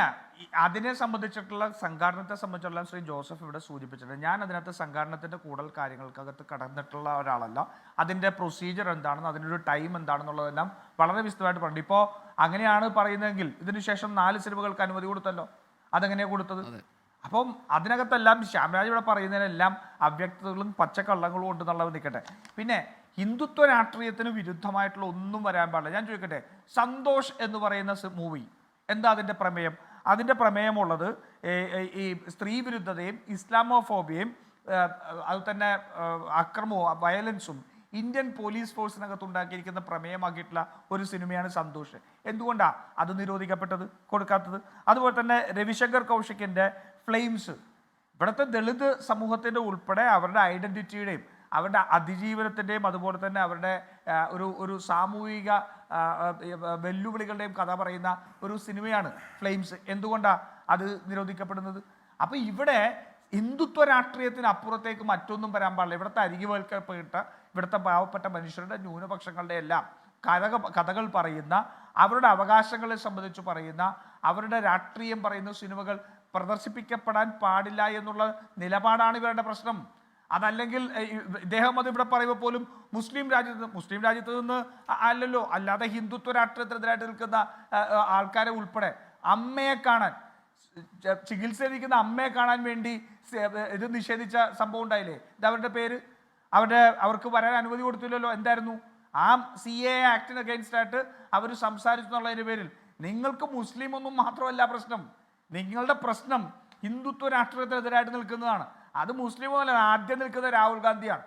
അതിനെ സംബന്ധിച്ചിട്ടുള്ള സംഘാടനത്തെ സംബന്ധിച്ചുള്ള ശ്രീ ജോസഫ് ഇവിടെ സൂചിപ്പിച്ചിട്ടുണ്ട്. ഞാൻ അതിനകത്ത് സംഘാടനത്തിൻ്റെ കൂടുതൽ കാര്യങ്ങൾക്കകത്ത് കടന്നിട്ടുള്ള ഒരാളല്ല. അതിൻ്റെ പ്രൊസീജിയർ എന്താണെന്ന്, അതിൻ്റെ ഒരു ടൈം എന്താണെന്നുള്ളതെല്ലാം വളരെ വിശദമായിട്ട് പറഞ്ഞു. ഇപ്പോൾ അങ്ങനെയാണ് പറയുന്നതെങ്കിൽ ഇതിനുശേഷം 4 സിനിമകൾക്ക് അനുമതി കൊടുത്തല്ലോ. അതെങ്ങനെയാണ് കൊടുത്തത്? അപ്പം അതിനകത്തെല്ലാം ശ്യാംരാജ് ഇവിടെ പറയുന്നതിനെല്ലാം അവ്യക്തതകളും പച്ചക്കള്ളങ്ങളും ഉണ്ടെന്നുള്ളത് നിൽക്കട്ടെ. പിന്നെ ഹിന്ദുത്വ രാഷ്ട്രീയത്തിന് വിരുദ്ധമായിട്ടുള്ള ഒന്നും വരാൻ പാടില്ല. ഞാൻ ചോദിക്കട്ടെ, സന്തോഷ് എന്ന് പറയുന്ന മൂവി എന്താ അതിൻ്റെ പ്രമേയം? അതിൻ്റെ പ്രമേയമുള്ളത് ഈ സ്ത്രീ വിരുദ്ധതയും ഇസ്ലാമോഫോബിയയും അത് തന്നെ അക്രമവും വയലൻസും ഇന്ത്യൻ പോലീസ് ഫോഴ്സിനകത്ത് ഉണ്ടാക്കിയിരിക്കുന്ന പ്രമേയമാക്കിയിട്ടുള്ള ഒരു സിനിമയാണ് സന്തോഷ്. എന്തുകൊണ്ടാണ് അത് നിരോധിക്കപ്പെട്ടത്, കൊടുക്കാത്തത്? അതുപോലെ തന്നെ രവിശങ്കർ കൗശിക്കിൻ്റെ ഫ്ലെയിംസ് ഇവിടുത്തെ ദളിത് സമൂഹത്തിൻ്റെ ഉൾപ്പെടെ അവരുടെ ഐഡൻറ്റിറ്റിയുടെയും അവരുടെ അതിജീവനത്തിൻ്റെയും അതുപോലെ തന്നെ അവരുടെ ഒരു സാമൂഹിക വെല്ലുവിളികളുടെയും കഥ പറയുന്ന ഒരു സിനിമയാണ് ഫ്ലെയിംസ്. എന്തുകൊണ്ടാണ് അത് നിരോധിക്കപ്പെടുന്നത്? അപ്പോൾ ഇവിടെ ഹിന്ദുത്വ രാഷ്ട്രീയത്തിന് അപ്പുറത്തേക്ക് മറ്റൊന്നും വരാൻ പാടില്ല. ഇവിടുത്തെ അരികുവൽക്കപ്പെട്ട ഇവിടുത്തെ പാവപ്പെട്ട മനുഷ്യരുടെ ന്യൂനപക്ഷങ്ങളുടെ എല്ലാം കഥകൾ പറയുന്ന, അവരുടെ അവകാശങ്ങളെ സംബന്ധിച്ച് പറയുന്ന, അവരുടെ രാഷ്ട്രീയം പറയുന്ന സിനിമകൾ പ്രദർശിപ്പിക്കപ്പെടാൻ പാടില്ല എന്നുള്ള നിലപാടാണ് ഇവരുടെ പ്രശ്നം. അതല്ലെങ്കിൽ ഇദ്ദേഹം അത് ഇവിടെ പറയുമ്പോൾ പോലും മുസ്ലിം രാജ്യത്ത് നിന്ന് അല്ലല്ലോ, അല്ലാതെ ഹിന്ദുത്വ രാഷ്ട്രീയത്തിനെതിരായിട്ട് നിൽക്കുന്ന ആൾക്കാരെ ഉൾപ്പെടെ അമ്മയെ കാണാൻ, ചികിത്സയിരിക്കുന്ന അമ്മയെ കാണാൻ വേണ്ടി ഇത് നിഷേധിച്ച സംഭവം ഉണ്ടായില്ലേ? ഇത് അവരുടെ പേര് അവർക്ക് വരാൻ അനുമതി കൊടുത്തില്ലല്ലോ. എന്തായിരുന്നു ആ CAA ആക്ടിന് അഗെയിൻസ്റ്റ് ആയിട്ട് അവർ സംസാരിച്ചു എന്നുള്ളതിൻ്റെ പേരിൽ? നിങ്ങൾക്ക് മുസ്ലിം ഒന്നും മാത്രമല്ല പ്രശ്നം, നിങ്ങളുടെ പ്രശ്നം ഹിന്ദുത്വ രാഷ്ട്രീയത്തിനെതിരായിട്ട് നിൽക്കുന്നതാണ്. അത് മുസ്ലിം അല്ല, ആദ്യം നിൽക്കുന്ന രാഹുൽ ഗാന്ധിയാണ്.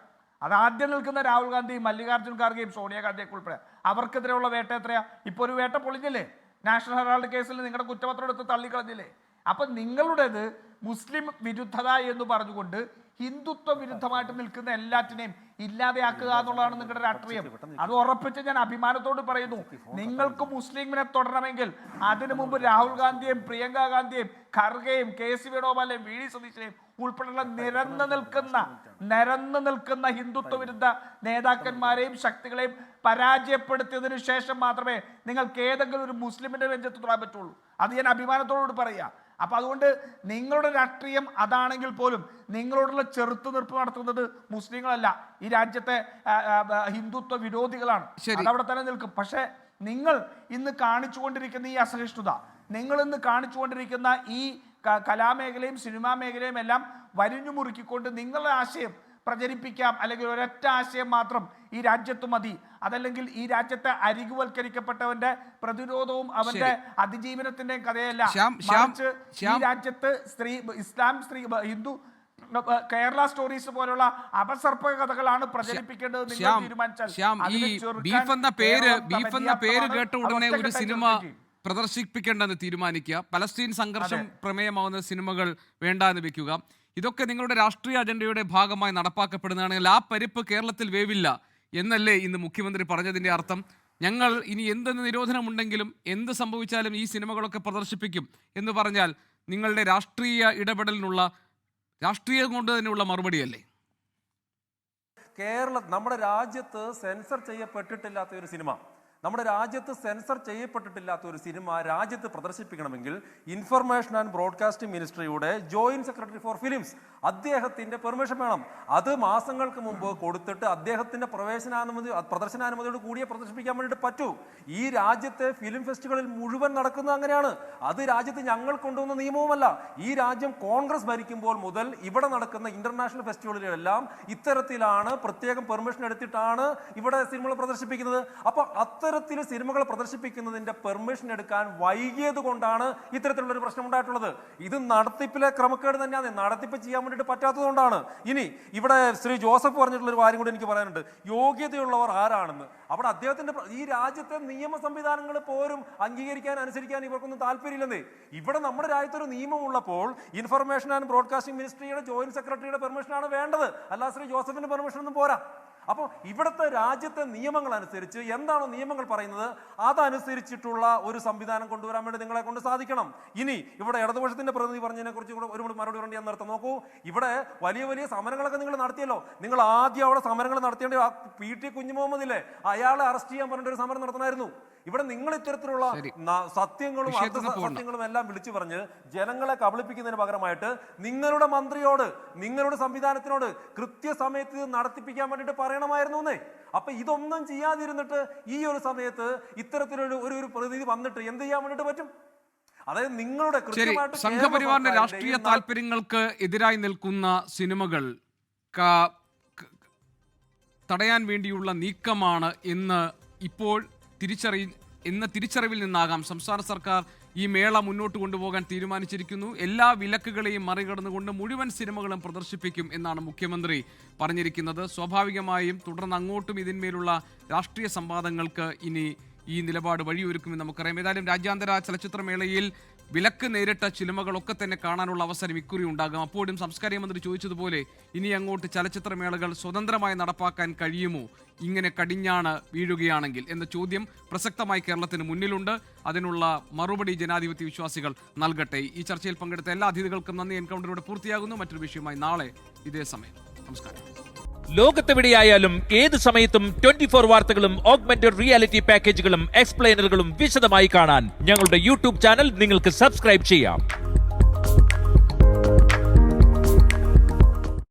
ആദ്യം നിൽക്കുന്ന രാഹുൽ ഗാന്ധി, മല്ലികാർജ്ജുൻ ഖാർഗെയും സോണിയാഗാന്ധിയൊക്കെ ഉൾപ്പെടെ അവർക്കെതിരെയുള്ള വേട്ട എത്രയാ? ഇപ്പോൾ ഒരു വേട്ട പൊളിഞ്ഞില്ലേ? നാഷണൽ ഹെറാൾഡ് കേസിൽ നിങ്ങളുടെ കുറ്റപത്രം എടുത്ത് തള്ളിക്കളഞ്ഞില്ലേ? അപ്പം നിങ്ങളുടേത് മുസ്ലിം വിരുദ്ധത എന്ന് പറഞ്ഞുകൊണ്ട് ഹിന്ദുത്വ വിരുദ്ധമായിട്ട് നിൽക്കുന്ന എല്ലാറ്റിനെയും ഇല്ലാതെയാക്കുക എന്നുള്ളതാണ് നിങ്ങളുടെ രാഷ്ട്രീയം. അത് ഉറപ്പിച്ച് ഞാൻ അഭിമാനത്തോട് പറയുന്നു. നിങ്ങൾക്ക് മുസ്ലിമിനെ തൊടണമെങ്കിൽ അതിനു മുമ്പ് രാഹുൽ ഗാന്ധിയെയും പ്രിയങ്ക ഗാന്ധിയെയും ഖർഗെയും KC വേണുഗോപാലിനെയും VD സതീശനെയും ഉൾപ്പെടെയുള്ള നിരന്നു നിൽക്കുന്ന ഹിന്ദുത്വ വിരുദ്ധ നേതാക്കന്മാരെയും ശക്തികളെയും പരാജയപ്പെടുത്തിയതിനു ശേഷം മാത്രമേ നിങ്ങൾക്ക് ഏതെങ്കിലും ഒരു മുസ്ലിമിന്റെ നെഞ്ചത്ത് തൊടാൻ പറ്റുള്ളൂ. അത് ഞാൻ അഭിമാനത്തോടുകൂടി പറയുക. അപ്പം അതുകൊണ്ട് നിങ്ങളുടെ രാഷ്ട്രീയം അതാണെങ്കിൽ പോലും നിങ്ങളോടുള്ള ചെറുത്തുനിൽപ്പ് നടത്തുന്നത് മുസ്ലിങ്ങളല്ല, ഈ രാജ്യത്തെ ഹിന്ദുത്വ വിരോധികളാണ്. അതവിടെ തന്നെ നിൽക്കും. പക്ഷേ നിങ്ങൾ ഇന്ന് കാണിച്ചുകൊണ്ടിരിക്കുന്ന ഈ അസഹിഷ്ണുത, നിങ്ങൾ ഇന്ന് കാണിച്ചുകൊണ്ടിരിക്കുന്ന ഈ കലാമേഖലയും സിനിമാ മേഖലയും എല്ലാം വരിഞ്ഞു മുറുക്കിക്കൊണ്ട് നിങ്ങളുടെ ആശയം പ്രചരിപ്പിക്കാം, അല്ലെങ്കിൽ ഒരൊറ്റ ആശയം മാത്രം ഈ രാജ്യത്ത് മതി, അതല്ലെങ്കിൽ ഈ രാജ്യത്തെ അരികുവൽക്കരിക്കപ്പെട്ടവന്റെ പ്രതിരോധവും അവന്റെ അതിജീവനത്തിന്റെയും കഥയല്ല, മറിച്ച് ഈ രാജ്യത്ത് ഇസ്ലാം ഹിന്ദു കേരള സ്റ്റോറീസ് പോലുള്ള അപസർപ്പക കഥകളാണ് പ്രചരിപ്പിക്കേണ്ടത്. നിങ്ങൾ തീരുമാനിച്ചാൽ ബീഫ് എന്ന പേര് കേട്ട ഉടനെ ഒരു സിനിമ പ്രദർശിപ്പിക്കേണ്ടെന്ന് തീരുമാനിക്കുക, പലസ്തീൻ സംഘർഷം പ്രമേയമാവുന്ന സിനിമകൾ വേണ്ട എന്ന് വെക്കുക, ഇതൊക്കെ നിങ്ങളുടെ രാഷ്ട്രീയ അജണ്ടയുടെ ഭാഗമായി നടപ്പാക്കപ്പെടുന്നതാണെങ്കിൽ ആ പരിപ്പ് കേരളത്തിൽ വേവില്ല എന്നല്ലേ ഇന്ന് മുഖ്യമന്ത്രി പറഞ്ഞതിൻ്റെ അർത്ഥം? ഞങ്ങൾ ഇനി എന്തെന്ന് നിരോധനമുണ്ടെങ്കിലും എന്ത് സംഭവിച്ചാലും ഈ സിനിമകളൊക്കെ പ്രദർശിപ്പിക്കും എന്ന് പറഞ്ഞാൽ നിങ്ങളുടെ രാഷ്ട്രീയ ഇടപെടലിനുള്ള, രാഷ്ട്രീയം കൊണ്ട് തന്നെയുള്ള മറുപടിയല്ലേ? നമ്മുടെ രാജ്യത്ത് സെൻസർ ചെയ്യപ്പെട്ടിട്ടില്ലാത്ത ഒരു സിനിമ നമ്മുടെ രാജ്യത്ത് സെൻസർ ചെയ്യപ്പെട്ടിട്ടില്ലാത്ത ഒരു സിനിമ രാജ്യത്ത് പ്രദർശിപ്പിക്കണമെങ്കിൽ ഇൻഫർമേഷൻ ആൻഡ് ബ്രോഡ്കാസ്റ്റിംഗ് മിനിസ്ട്രിയുടെ ജോയിന്റ് സെക്രട്ടറി ഫോർ ഫിലിംസ് അദ്ദേഹത്തിന്റെ പെർമിഷൻ വേണം. അത് മാസങ്ങൾക്ക് മുമ്പ് കൊടുത്തിട്ട് അദ്ദേഹത്തിന്റെ പ്രദർശനാനുമതിയോട് കൂടിയേ പ്രദർശിപ്പിക്കാൻ വേണ്ടിയിട്ട് പറ്റൂ. ഈ രാജ്യത്തെ ഫിലിം ഫെസ്റ്റിവലിൽ മുഴുവൻ നടക്കുന്നത് അങ്ങനെയാണ്. അത് രാജ്യത്ത് ഞങ്ങൾ കൊണ്ടുവന്ന നിയമവുമല്ല. ഈ രാജ്യം കോൺഗ്രസ് ഭരിക്കുമ്പോൾ മുതൽ ഇവിടെ നടക്കുന്ന ഇന്റർനാഷണൽ ഫെസ്റ്റിവലുകളെല്ലാം ഇത്തരത്തിലാണ്, പ്രത്യേകം പെർമിഷൻ എടുത്തിട്ടാണ് ഇവിടെ സിനിമകൾ പ്രദർശിപ്പിക്കുന്നത്. അപ്പൊ ഇത്തരത്തിൽ സിനിമകൾ പ്രദർശിപ്പിക്കുന്നതിന്റെ പെർമിഷൻ എടുക്കാൻ വൈകിയത് കൊണ്ടാണ് ഇത്തരത്തിലുള്ള ഒരു പ്രശ്നം ഉണ്ടായിട്ടുള്ളത്. ഇത് നടത്തിപ്പിലെ ക്രമക്കേട് തന്നെയാണ്. നടത്തിപ്പ് ചെയ്യാൻ വേണ്ടിയിട്ട് പറ്റാത്തതുകൊണ്ടാണ്. ഇനി ഇവിടെ ശ്രീ ജോസഫ് പറഞ്ഞിട്ടുള്ള ഒരു കാര്യം കൂടി എനിക്ക് പറയാനുണ്ട്. യോഗ്യതയുള്ളവർ ആരാണെന്ന്. അവിടെ അദ്ദേഹത്തിന്റെ ഈ രാജ്യത്തെ നിയമ സംവിധാനങ്ങൾ പോലും അംഗീകരിക്കാൻ, അനുസരിക്കാൻ ഇവർക്കൊന്നും താല്പര്യമില്ലെന്നേ. ഇവിടെ നമ്മുടെ രാജ്യത്തൊരു നിയമം ഉള്ളപ്പോൾ ഇൻഫർമേഷൻ ആൻഡ് ബ്രോഡ്കാസ്റ്റിംഗ് മിനിസ്ട്രിയുടെ ജോയിന്റ് സെക്രട്ടറിയുടെ പെർമിഷനാണ് വേണ്ടത്, അല്ല ശ്രീ ജോസഫിന്റെ പെർമിഷൻ ഒന്നും പോരാ. അപ്പോൾ ഇവിടുത്തെ രാജ്യത്തെ നിയമങ്ങൾ അനുസരിച്ച് എന്താണോ നിയമങ്ങൾ പറയുന്നത് അതനുസരിച്ചിട്ടുള്ള ഒരു സംവിധാനം കൊണ്ടുവരാൻ വേണ്ടി നിങ്ങളെ കൊണ്ട് സാധിക്കണം. ഇനി ഇവിടെ ഇടതുപക്ഷത്തിന്റെ പ്രതിനിധി പറഞ്ഞതിനെ കുറിച്ച് കൂടെ ഒരു മറുപടി പറയേണ്ടി ഞാൻ നിർത്താം. നോക്കൂ, ഇവിടെ വലിയ വലിയ സമരങ്ങളൊക്കെ നിങ്ങൾ നടത്തിയല്ലോ. നിങ്ങൾ ആദ്യം അവിടെ സമരങ്ങൾ നടത്തേണ്ട PT കുഞ്ഞുമുഹമ്മദ് ഇല്ലേ, അയാളെ അറസ്റ്റ് ചെയ്യാൻ പറഞ്ഞിട്ട് ഒരു സമരം നടത്തണമായിരുന്നു. ഇവിടെ നിങ്ങൾ ഇത്തരത്തിലുള്ള സത്യങ്ങളും അർത്ഥസത്യങ്ങളും എല്ലാം വിളിച്ചു പറഞ്ഞ് ജനങ്ങളെ കബളിപ്പിക്കുന്നതിന് പകരമായിട്ട് നിങ്ങളുടെ മന്ത്രിയോട്, നിങ്ങളുടെ സംവിധാനത്തിനോട് കൃത്യസമയത്ത് ഇത് നടത്തിപ്പിക്കാൻ വേണ്ടിയിട്ട് പറയണമായിരുന്നു എന്നേ. അപ്പൊ ഇതൊന്നും ചെയ്യാതിരുന്നിട്ട് ഈ ഒരു സമയത്ത് ഇത്തരത്തിലൊരു ഒരു പ്രതിനിധി വന്നിട്ട് എന്ത് ചെയ്യാൻ വേണ്ടിയിട്ട് പറ്റും? അതായത് നിങ്ങളുടെ സംഘപരിവാറിന്റെ രാഷ്ട്രീയ താല്പര്യങ്ങൾക്ക് എതിരായി നിൽക്കുന്ന സിനിമകൾ തടയാൻ വേണ്ടിയുള്ള നീക്കമാണ് എന്ന് ഇപ്പോൾ തിരിച്ചറിവിൽ നിന്നാകാം സംസ്ഥാന സർക്കാർ ഈ മേള മുന്നോട്ട് കൊണ്ടുപോകാൻ തീരുമാനിച്ചിരിക്കുന്നു. എല്ലാ വിലക്കുകളെയും മറികടന്നുകൊണ്ട് മുഴുവൻ സിനിമകളും പ്രദർശിപ്പിക്കും എന്നാണ് മുഖ്യമന്ത്രി പറഞ്ഞിരിക്കുന്നത്. സ്വാഭാവികമായും തുടർന്ന് അങ്ങോട്ടും ഇതിന്മേലുള്ള രാഷ്ട്രീയ സംവാദങ്ങൾക്ക് ഇനി ഈ നിലപാട് വഴിയൊരുക്കുമെന്ന് നമുക്കറിയാം. ഏതായാലും രാജ്യാന്തര ചലച്ചിത്രമേളയിൽ വിലക്ക് നേരിട്ട സിനിമകളൊക്കെ തന്നെ കാണാനുള്ള അവസരം ഇക്കുറി ഉണ്ടാകും. അപ്പോഴും സംസ്കാര മന്ത്രി ചോദിച്ചതുപോലെ ഇനി അങ്ങോട്ട് ചലച്ചിത്രമേളകൾ സ്വതന്ത്രമായി നടപ്പാക്കാൻ കഴിയുമോ ഇങ്ങനെ കടിഞ്ഞാണ് വീഴുകയാണെങ്കിൽ എന്ന ചോദ്യം പ്രസക്തമായി കേരളത്തിന് മുന്നിലുണ്ട്. അതിനുള്ള മറുപടി ജനാധിപത്യ വിശ്വാസികൾ നൽകട്ടെ. ഈ ചർച്ചയിൽ പങ്കെടുത്ത എല്ലാ അതിഥികൾക്കും നന്ദി. എൻകൗണ്ടറിലൂടെ പൂർത്തിയാകുന്നു. മറ്റൊരു വിഷയമായി നാളെ ഇതേ സമയം. നമസ്കാരം. ലോകത്തെവിടെയായാലും ഏത് സമയത്തും 24 വാർത്തകളും ഓഗ്മെന്റഡ് റിയാലിറ്റി പാക്കേജുകളും എക്സ്പ്ലെയിനറുകളും വിശദമായി കാണാൻ ഞങ്ങളുടെ യൂട്യൂബ് ചാനൽ നിങ്ങൾക്ക് സബ്സ്ക്രൈബ് ചെയ്യാം.